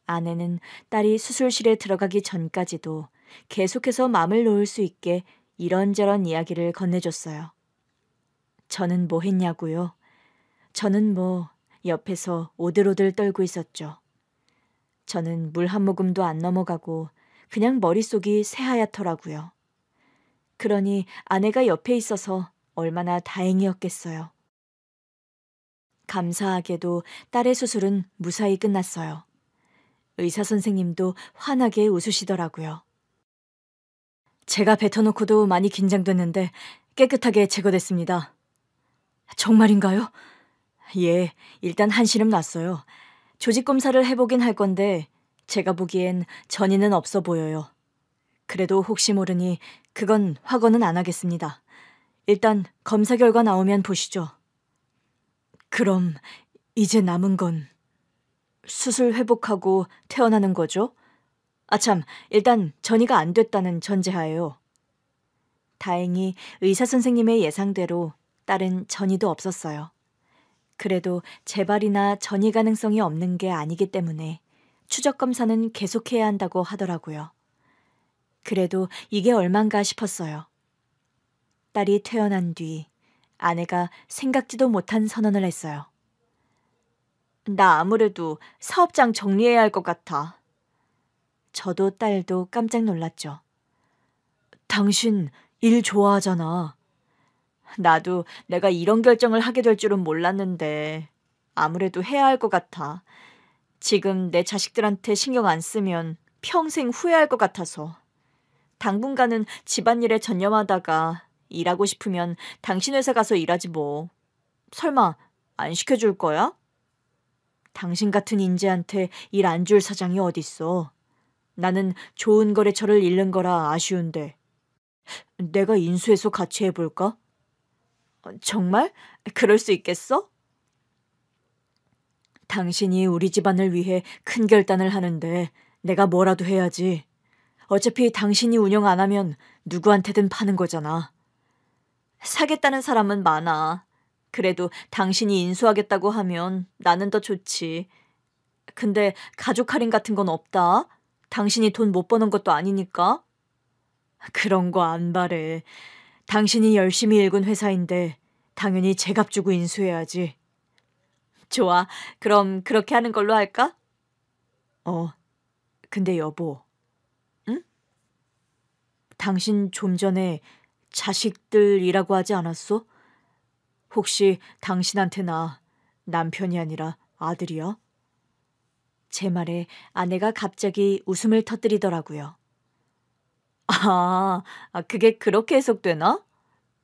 아내는 딸이 수술실에 들어가기 전까지도 계속해서 마음을 놓을 수 있게 이런저런 이야기를 건네줬어요. 저는 뭐 했냐고요? 저는 뭐 옆에서 오들오들 떨고 있었죠. 저는 물 한 모금도 안 넘어가고 그냥 머릿속이 새하얗더라고요. 그러니 아내가 옆에 있어서 얼마나 다행이었겠어요. 감사하게도 딸의 수술은 무사히 끝났어요. 의사 선생님도 환하게 웃으시더라고요. 제가 뱉어놓고도 많이 긴장됐는데 깨끗하게 제거됐습니다. 정말인가요? 예, 일단 한시름 났어요. 조직 검사를 해보긴 할 건데 제가 보기엔 전이는 없어 보여요. 그래도 혹시 모르니 그건 확언은 안 하겠습니다. 일단 검사 결과 나오면 보시죠. 그럼 이제 남은 건 수술 회복하고 퇴원하는 거죠? 아참, 일단 전이가 안 됐다는 전제하에요. 다행히 의사 선생님의 예상대로 딸은 전이도 없었어요. 그래도 재발이나 전이 가능성이 없는 게 아니기 때문에 추적 검사는 계속해야 한다고 하더라고요. 그래도 이게 얼만가 싶었어요. 딸이 퇴원한 뒤 아내가 생각지도 못한 선언을 했어요. 나 아무래도 사업장 정리해야 할 것 같아. 저도 딸도 깜짝 놀랐죠. 당신 일 좋아하잖아. 나도 내가 이런 결정을 하게 될 줄은 몰랐는데 아무래도 해야 할 것 같아. 지금 내 자식들한테 신경 안 쓰면 평생 후회할 것 같아서. 당분간은 집안일에 전념하다가 일하고 싶으면 당신 회사 가서 일하지 뭐. 설마 안 시켜줄 거야? 당신 같은 인재한테 일 안 줄 사장이 어딨어. 나는 좋은 거래처를 잃는 거라 아쉬운데. 내가 인수해서 같이 해볼까? 정말? 그럴 수 있겠어? 당신이 우리 집안을 위해 큰 결단을 하는데 내가 뭐라도 해야지. 어차피 당신이 운영 안 하면 누구한테든 파는 거잖아. 사겠다는 사람은 많아. 그래도 당신이 인수하겠다고 하면 나는 더 좋지. 근데 가족 할인 같은 건 없다. 당신이 돈 못 버는 것도 아니니까. 그런 거 안 바래. 당신이 열심히 일군 회사인데 당연히 제값 주고 인수해야지. 좋아. 그럼 그렇게 하는 걸로 할까? 근데 여보. 응? 당신 좀 전에 자식들이라고 하지 않았어? 혹시 당신한테나 남편이 아니라 아들이야? 제 말에 아내가 갑자기 웃음을 터뜨리더라고요. 그게 그렇게 해석되나?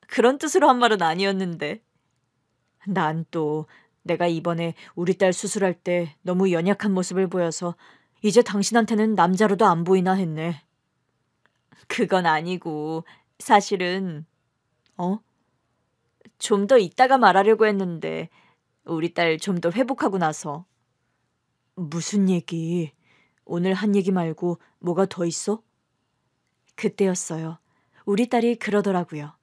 그런 뜻으로 한 말은 아니었는데. 난 또 내가 이번에 우리 딸 수술할 때 너무 연약한 모습을 보여서 이제 당신한테는 남자로도 안 보이나 했네. 그건 아니고 사실은 좀 더 이따가 말하려고 했는데 우리 딸 좀 더 회복하고 나서. 무슨 얘기? 오늘 한 얘기 말고 뭐가 더 있어? 그때였어요. 우리 딸이 그러더라고요.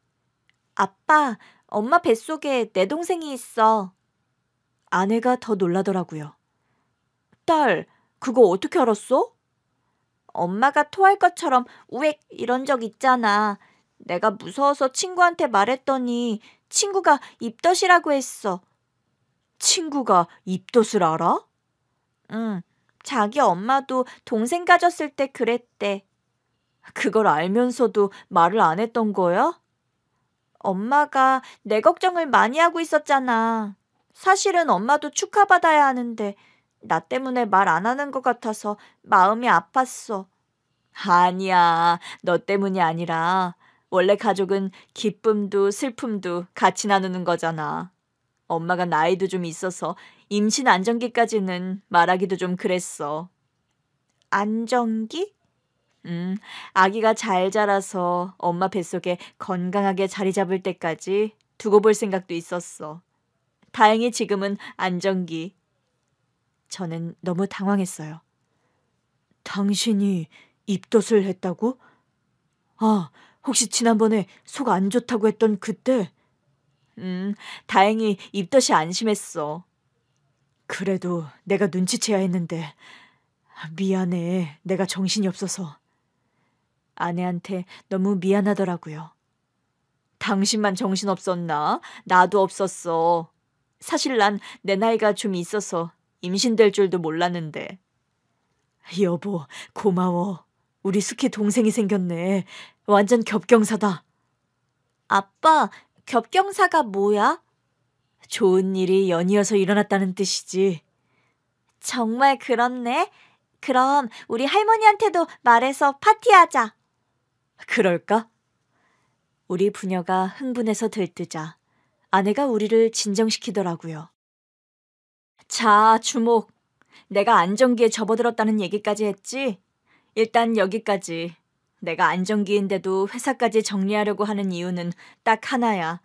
아빠, 엄마 뱃속에 내 동생이 있어. 아내가 더 놀라더라고요. 딸, 그거 어떻게 알았어? 엄마가 토할 것처럼 우엑 이런 적 있잖아. 내가 무서워서 친구한테 말했더니 친구가 입덧이라고 했어. 친구가 입덧을 알아? 응, 자기 엄마도 동생 가졌을 때 그랬대. 그걸 알면서도 말을 안 했던 거야? 엄마가 내 걱정을 많이 하고 있었잖아. 사실은 엄마도 축하받아야 하는데 나 때문에 말 안 하는 것 같아서 마음이 아팠어. 아니야, 너 때문이 아니라 원래 가족은 기쁨도 슬픔도 같이 나누는 거잖아. 엄마가 나이도 좀 있어서 임신 안정기까지는 말하기도 좀 그랬어. 안정기? 아기가 잘 자라서 엄마 뱃속에 건강하게 자리 잡을 때까지 두고 볼 생각도 있었어. 다행히 지금은 안정기. 저는 너무 당황했어요. 당신이 입덧을 했다고? 혹시 지난번에 속 안 좋다고 했던 그때? 다행히 입덧이 안 심했어. 그래도 내가 눈치채야 했는데. 미안해. 내가 정신이 없어서. 아내한테 너무 미안하더라고요. 당신만 정신없었나? 나도 없었어. 사실 난 내 나이가 좀 있어서 임신될 줄도 몰랐는데. 여보, 고마워. 우리 숙희 동생이 생겼네. 완전 겹경사다. 아빠, 겹경사가 뭐야? 좋은 일이 연이어서 일어났다는 뜻이지. 정말 그렇네. 그럼 우리 할머니한테도 말해서 파티하자. 그럴까? 우리 부녀가 흥분해서 들뜨자 아내가 우리를 진정시키더라고요. 자, 주목. 내가 안정기에 접어들었다는 얘기까지 했지? 일단 여기까지. 내가 안정기인데도 회사까지 정리하려고 하는 이유는 딱 하나야.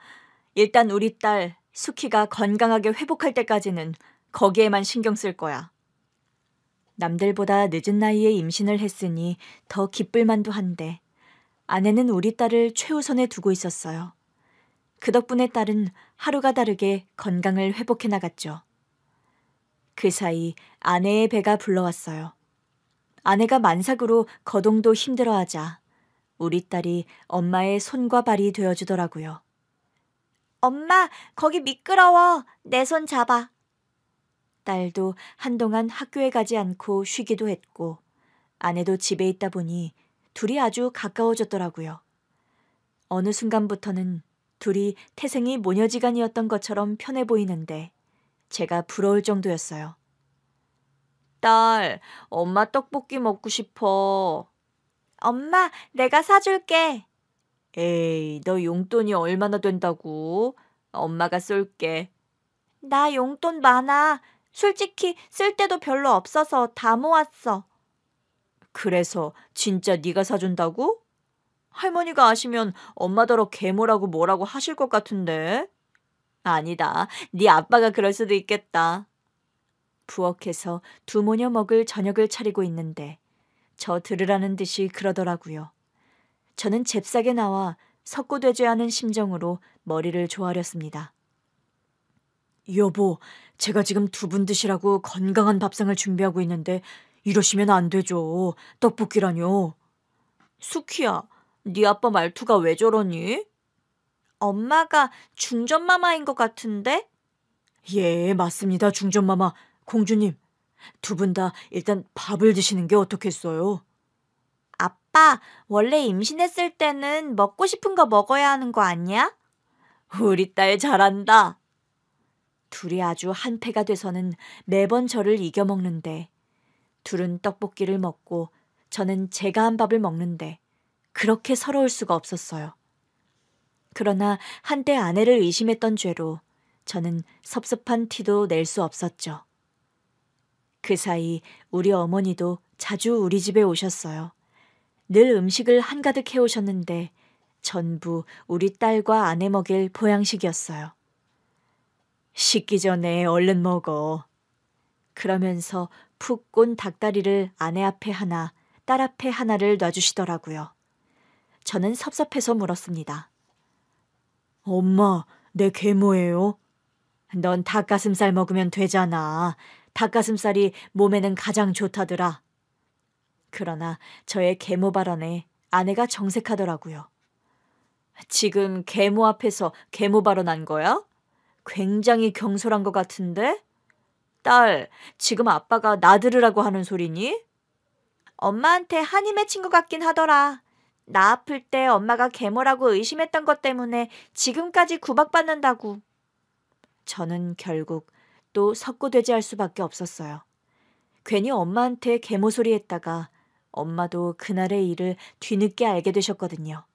일단 우리 딸 수키가 건강하게 회복할 때까지는 거기에만 신경 쓸 거야. 남들보다 늦은 나이에 임신을 했으니 더 기쁠 만도 한데 아내는 우리 딸을 최우선에 두고 있었어요. 그 덕분에 딸은 하루가 다르게 건강을 회복해 나갔죠. 그 사이 아내의 배가 불러왔어요. 아내가 만삭으로 거동도 힘들어하자 우리 딸이 엄마의 손과 발이 되어주더라고요. 엄마, 거기 미끄러워. 내 손 잡아. 딸도 한동안 학교에 가지 않고 쉬기도 했고 아내도 집에 있다 보니 둘이 아주 가까워졌더라고요. 어느 순간부터는 둘이 태생이 모녀지간이었던 것처럼 편해 보이는데 제가 부러울 정도였어요. 딸, 엄마 떡볶이 먹고 싶어. 엄마, 내가 사줄게. 에이, 너 용돈이 얼마나 된다고? 엄마가 쏠게. 나 용돈 많아. 솔직히 쓸 데도 별로 없어서 다 모았어. 그래서 진짜 네가 사준다고? 할머니가 아시면 엄마더러 계모라고 뭐라고 하실 것 같은데. 아니다. 네 아빠가 그럴 수도 있겠다. 부엌에서 두 모녀 먹을 저녁을 차리고 있는데 저 들으라는 듯이 그러더라고요. 저는 잽싸게 나와 석고되지 않은 심정으로 머리를 조아렸습니다. 여보, 제가 지금 두 분 드시라고 건강한 밥상을 준비하고 있는데 이러시면 안 되죠. 떡볶이라뇨. 수키야, 네 아빠 말투가 왜 저러니? 엄마가 중전마마인 것 같은데? 예, 맞습니다. 중전마마. 공주님, 두 분 다 일단 밥을 드시는 게 어떻겠어요? 아빠, 원래 임신했을 때는 먹고 싶은 거 먹어야 하는 거 아니야? 우리 딸 잘한다. 둘이 아주 한패가 돼서는 매번 저를 이겨먹는데 둘은 떡볶이를 먹고 저는 제가 한 밥을 먹는데 그렇게 서러울 수가 없었어요. 그러나 한때 아내를 의심했던 죄로 저는 섭섭한 티도 낼 수 없었죠. 그 사이 우리 어머니도 자주 우리 집에 오셨어요. 늘 음식을 한가득 해오셨는데 전부 우리 딸과 아내 먹일 보양식이었어요. 식기 전에 얼른 먹어. 그러면서 푹 꼰 닭다리를 아내 앞에 하나, 딸 앞에 하나를 놔주시더라고요. 저는 섭섭해서 물었습니다. 엄마, 내 계모예요? 넌 닭가슴살 먹으면 되잖아. 닭가슴살이 몸에는 가장 좋다더라. 그러나 저의 계모 발언에 아내가 정색하더라고요. 지금 계모 앞에서 계모 발언한 거야? 굉장히 경솔한 것 같은데? 딸, 지금 아빠가 나 들으라고 하는 소리니? 엄마한테 한이 맺힌 것 같긴 하더라. 나 아플 때 엄마가 계모라고 의심했던 것 때문에 지금까지 구박받는다고. 저는 결국 또 석고되지할 수밖에 없었어요. 괜히 엄마한테 계모 소리 했다가 엄마도 그날의 일을 뒤늦게 알게 되셨거든요.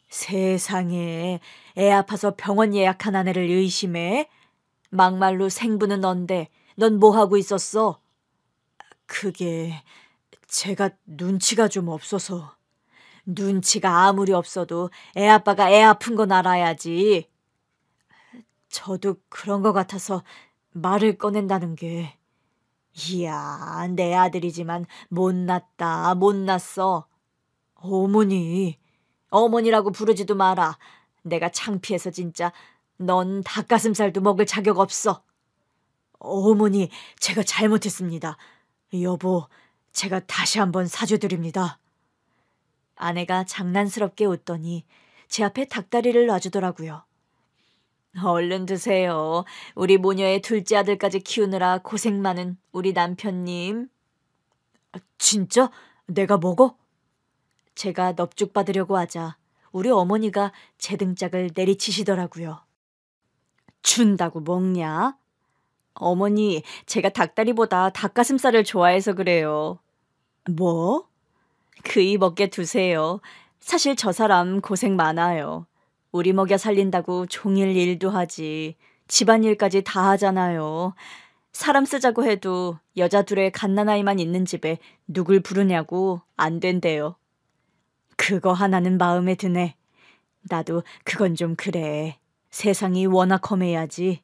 세상에, 애 아파서 병원 예약한 아내를 의심해? 막말로 생부는 넌데 넌 뭐 하고 있었어? 그게 제가 눈치가 좀 없어서. 눈치가 아무리 없어도 애 아빠가 애 아픈 건 알아야지. 저도 그런 것 같아서 말을 꺼낸다는 게. 이야, 내 아들이지만 못났다, 못났어. 어머니, 어머니라고 부르지도 마라. 내가 창피해서 진짜 넌 닭가슴살도 먹을 자격 없어. 어머니, 제가 잘못했습니다. 여보, 제가 다시 한번 사죄드립니다. 아내가 장난스럽게 웃더니 제 앞에 닭다리를 놔주더라고요. 얼른 드세요. 우리 모녀의 둘째 아들까지 키우느라 고생 많은 우리 남편님. 진짜? 내가 먹어? 제가 넙죽 받으려고 하자 우리 어머니가 제 등짝을 내리치시더라고요. 준다고 먹냐? 어머니, 제가 닭다리보다 닭가슴살을 좋아해서 그래요. 뭐? 그이 먹게 두세요. 사실 저 사람 고생 많아요. 우리 먹여 살린다고 종일 일도 하지. 집안일까지 다 하잖아요. 사람 쓰자고 해도 여자 둘의 갓난아이만 있는 집에 누굴 부르냐고 안 된대요. 그거 하나는 마음에 드네. 나도 그건 좀 그래. 세상이 워낙 험해야지.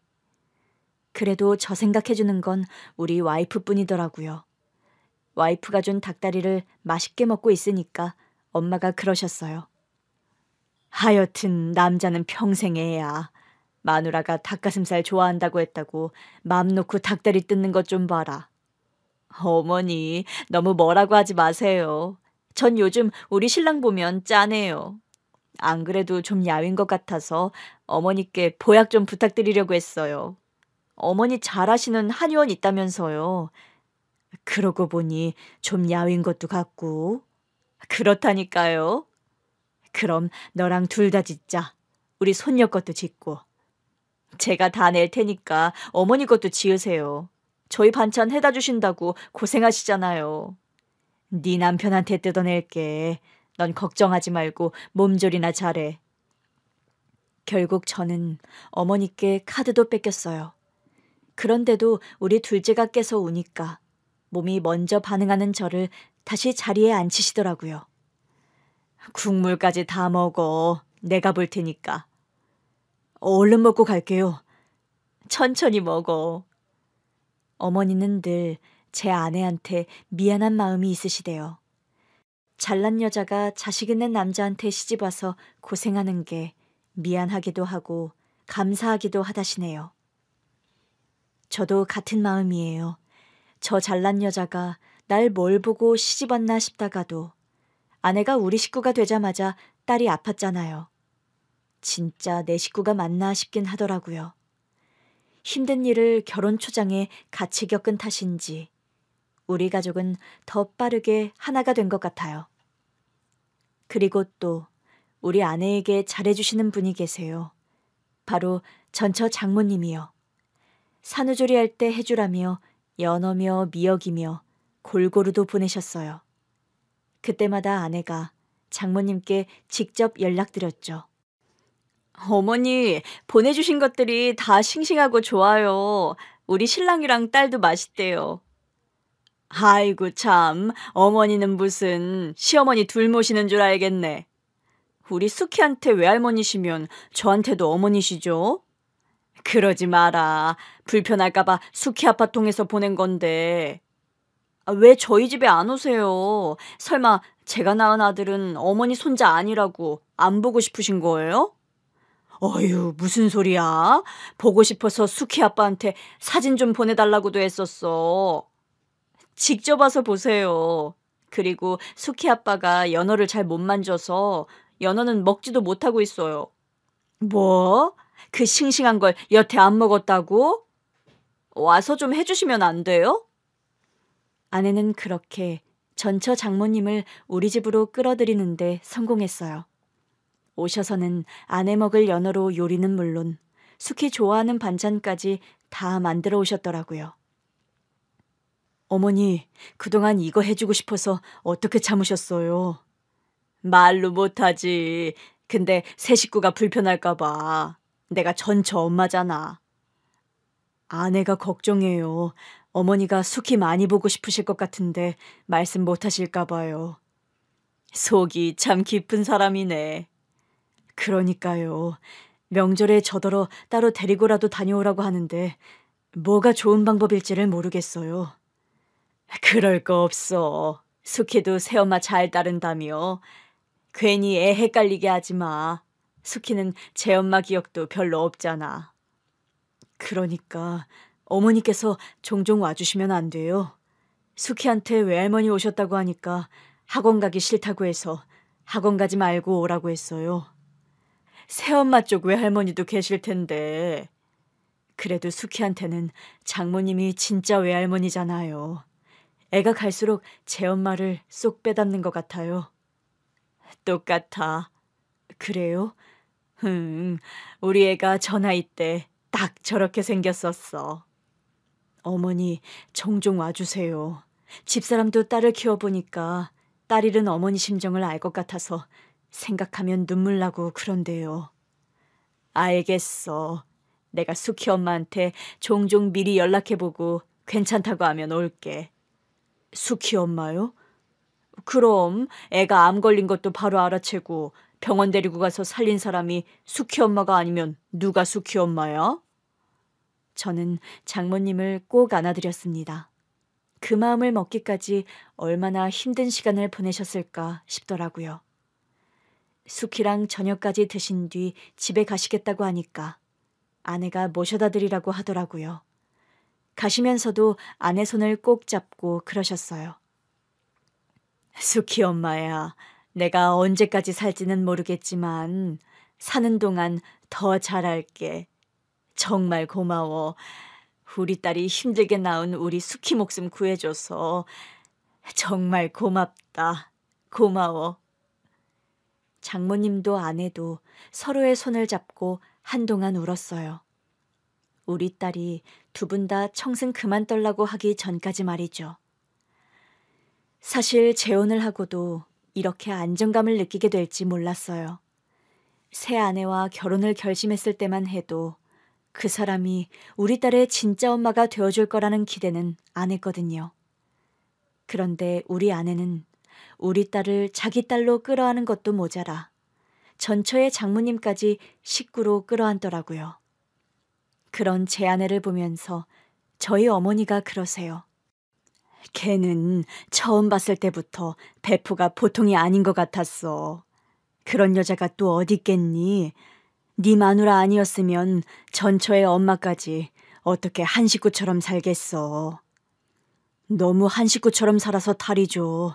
그래도 저 생각해주는 건 우리 와이프뿐이더라고요. 와이프가 준 닭다리를 맛있게 먹고 있으니까 엄마가 그러셨어요. 하여튼 남자는 평생 애야. 마누라가 닭가슴살 좋아한다고 했다고 맘 놓고 닭다리 뜯는 것 좀 봐라. 어머니, 너무 뭐라고 하지 마세요. 전 요즘 우리 신랑 보면 짠해요. 안 그래도 좀 야윈 것 같아서 어머니께 보약 좀 부탁드리려고 했어요. 어머니 잘하시는 한의원 있다면서요. 그러고 보니 좀 야윈 것도 같고. 그렇다니까요. 그럼 너랑 둘 다 짓자. 우리 손녀 것도 짓고. 제가 다 낼 테니까 어머니 것도 지으세요. 저희 반찬 해다 주신다고 고생하시잖아요. 네 남편한테 뜯어낼게. 넌 걱정하지 말고 몸조리나 잘해. 결국 저는 어머니께 카드도 뺏겼어요. 그런데도 우리 둘째가 깨서 우니까 몸이 먼저 반응하는 저를 다시 자리에 앉히시더라고요. 국물까지 다 먹어. 내가 볼 테니까. 얼른 먹고 갈게요. 천천히 먹어. 어머니는 늘 제 아내한테 미안한 마음이 있으시대요. 잘난 여자가 자식 있는 남자한테 시집와서 고생하는 게 미안하기도 하고 감사하기도 하다시네요. 저도 같은 마음이에요. 저 잘난 여자가 날 뭘 보고 시집 왔나 싶다가도 아내가 우리 식구가 되자마자 딸이 아팠잖아요. 진짜 내 식구가 맞나 싶긴 하더라고요. 힘든 일을 결혼 초장에 같이 겪은 탓인지 우리 가족은 더 빠르게 하나가 된 것 같아요. 그리고 또 우리 아내에게 잘해주시는 분이 계세요. 바로 전처 장모님이요. 산후조리 할 때 해주라며 연어며 미역이며 골고루도 보내셨어요. 그때마다 아내가 장모님께 직접 연락드렸죠. 어머니, 보내주신 것들이 다 싱싱하고 좋아요. 우리 신랑이랑 딸도 맛있대요. 아이고 참, 어머니는 무슨 시어머니 둘 모시는 줄 알겠네. 우리 수키한테 외할머니시면 저한테도 어머니시죠? 그러지 마라. 불편할까봐 수키 아빠 통해서 보낸 건데. 왜 저희 집에 안 오세요? 설마 제가 낳은 아들은 어머니 손자 아니라고 안 보고 싶으신 거예요? 어휴, 무슨 소리야? 보고 싶어서 수키 아빠한테 사진 좀 보내달라고도 했었어. 직접 와서 보세요. 그리고 수키 아빠가 연어를 잘 못 만져서 연어는 먹지도 못하고 있어요. 뭐? 그 싱싱한 걸 여태 안 먹었다고? 와서 좀 해주시면 안 돼요? 아내는 그렇게 전처 장모님을 우리 집으로 끌어들이는데 성공했어요. 오셔서는 아내 먹을 연어로 요리는 물론 숙희 좋아하는 반찬까지 다 만들어 오셨더라고요. 어머니, 그동안 이거 해주고 싶어서 어떻게 참으셨어요? 말로 못하지. 근데 새 식구가 불편할까 봐. 내가 전처 엄마잖아. 아내가 걱정해요. 어머니가 숙희 많이 보고 싶으실 것 같은데 말씀 못하실까 봐요. 속이 참 깊은 사람이네. 그러니까요. 명절에 저더러 따로 데리고라도 다녀오라고 하는데 뭐가 좋은 방법일지를 모르겠어요. 그럴 거 없어. 숙희도 새엄마 잘 따른다며. 괜히 애 헷갈리게 하지 마. 숙희는 제 엄마 기억도 별로 없잖아. 그러니까 어머니께서 종종 와주시면 안 돼요. 숙희한테 외할머니 오셨다고 하니까 학원 가기 싫다고 해서 학원 가지 말고 오라고 했어요. 새엄마 쪽 외할머니도 계실 텐데. 그래도 숙희한테는 장모님이 진짜 외할머니잖아요. 애가 갈수록 제 엄마를 쏙 빼닮는 것 같아요. 똑같아. 그래요? 우리 애가 저 나이 때 딱 저렇게 생겼었어. 어머니, 종종 와주세요. 집사람도 딸을 키워보니까 딸 잃은 어머니 심정을 알 것 같아서 생각하면 눈물 나고 그런데요. 알겠어. 내가 숙희 엄마한테 종종 미리 연락해보고 괜찮다고 하면 올게. 숙희 엄마요? 그럼 애가 암 걸린 것도 바로 알아채고 병원 데리고 가서 살린 사람이 숙희 엄마가 아니면 누가 숙희 엄마야? 저는 장모님을 꼭 안아드렸습니다. 그 마음을 먹기까지 얼마나 힘든 시간을 보내셨을까 싶더라고요. 숙희랑 저녁까지 드신 뒤 집에 가시겠다고 하니까 아내가 모셔다 드리라고 하더라고요. 가시면서도 아내 손을 꼭 잡고 그러셨어요. 숙희 엄마야, 내가 언제까지 살지는 모르겠지만 사는 동안 더 잘할게. 정말 고마워. 우리 딸이 힘들게 낳은 우리 숙희 목숨 구해줘서 정말 고맙다. 고마워. 장모님도 아내도 서로의 손을 잡고 한동안 울었어요. 우리 딸이 두 분 다 청승 그만 떨라고 하기 전까지 말이죠. 사실 재혼을 하고도 이렇게 안정감을 느끼게 될지 몰랐어요. 새 아내와 결혼을 결심했을 때만 해도 그 사람이 우리 딸의 진짜 엄마가 되어줄 거라는 기대는 안 했거든요. 그런데 우리 아내는 우리 딸을 자기 딸로 끌어안은 것도 모자라 전처의 장모님까지 식구로 끌어안더라고요. 그런 제 아내를 보면서 저희 어머니가 그러세요. 걔는 처음 봤을 때부터 배프가 보통이 아닌 것 같았어. 그런 여자가 또 어디 있겠니? 네 마누라 아니었으면 전처의 엄마까지 어떻게 한 식구처럼 살겠어. 너무 한 식구처럼 살아서 탈이죠.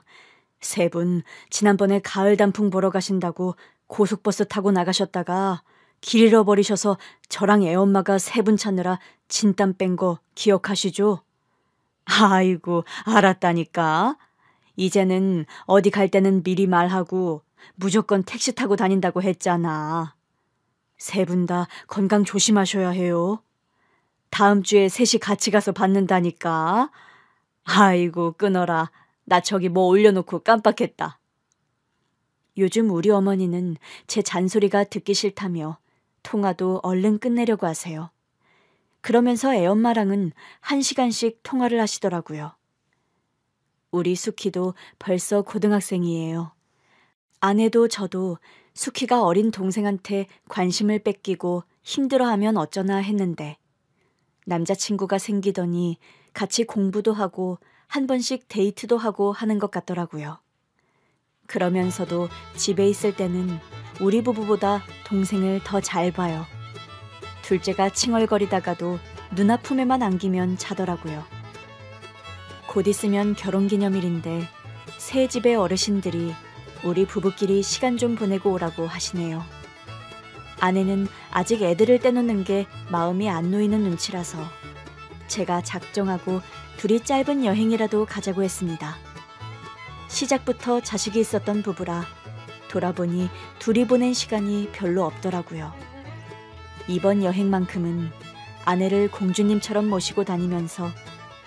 세 분 지난번에 가을 단풍 보러 가신다고 고속버스 타고 나가셨다가 길 잃어버리셔서 저랑 애엄마가 세 분 찾느라 진땀 뺀 거 기억하시죠? 아이고, 알았다니까. 이제는 어디 갈 때는 미리 말하고 무조건 택시 타고 다닌다고 했잖아. 세 분 다 건강 조심하셔야 해요. 다음 주에 셋이 같이 가서 받는다니까. 아이고, 끊어라. 나 저기 뭐 올려놓고 깜빡했다. 요즘 우리 어머니는 제 잔소리가 듣기 싫다며 통화도 얼른 끝내려고 하세요. 그러면서 애엄마랑은 1시간씩 통화를 하시더라고요. 우리 수키도 벌써 고등학생이에요. 아내도 저도 수키가 어린 동생한테 관심을 뺏기고 힘들어하면 어쩌나 했는데 남자친구가 생기더니 같이 공부도 하고 한 번씩 데이트도 하고 하는 것 같더라고요. 그러면서도 집에 있을 때는 우리 부부보다 동생을 더 잘 봐요. 둘째가 칭얼거리다가도 누나 품에만 안기면 자더라고요. 곧 있으면 결혼기념일인데 새 집의 어르신들이 우리 부부끼리 시간 좀 보내고 오라고 하시네요. 아내는 아직 애들을 떼놓는 게 마음이 안 놓이는 눈치라서 제가 작정하고 둘이 짧은 여행이라도 가자고 했습니다. 시작부터 자식이 있었던 부부라 돌아보니 둘이 보낸 시간이 별로 없더라고요. 이번 여행만큼은 아내를 공주님처럼 모시고 다니면서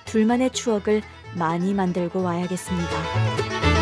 둘만의 추억을 많이 만들고 와야겠습니다.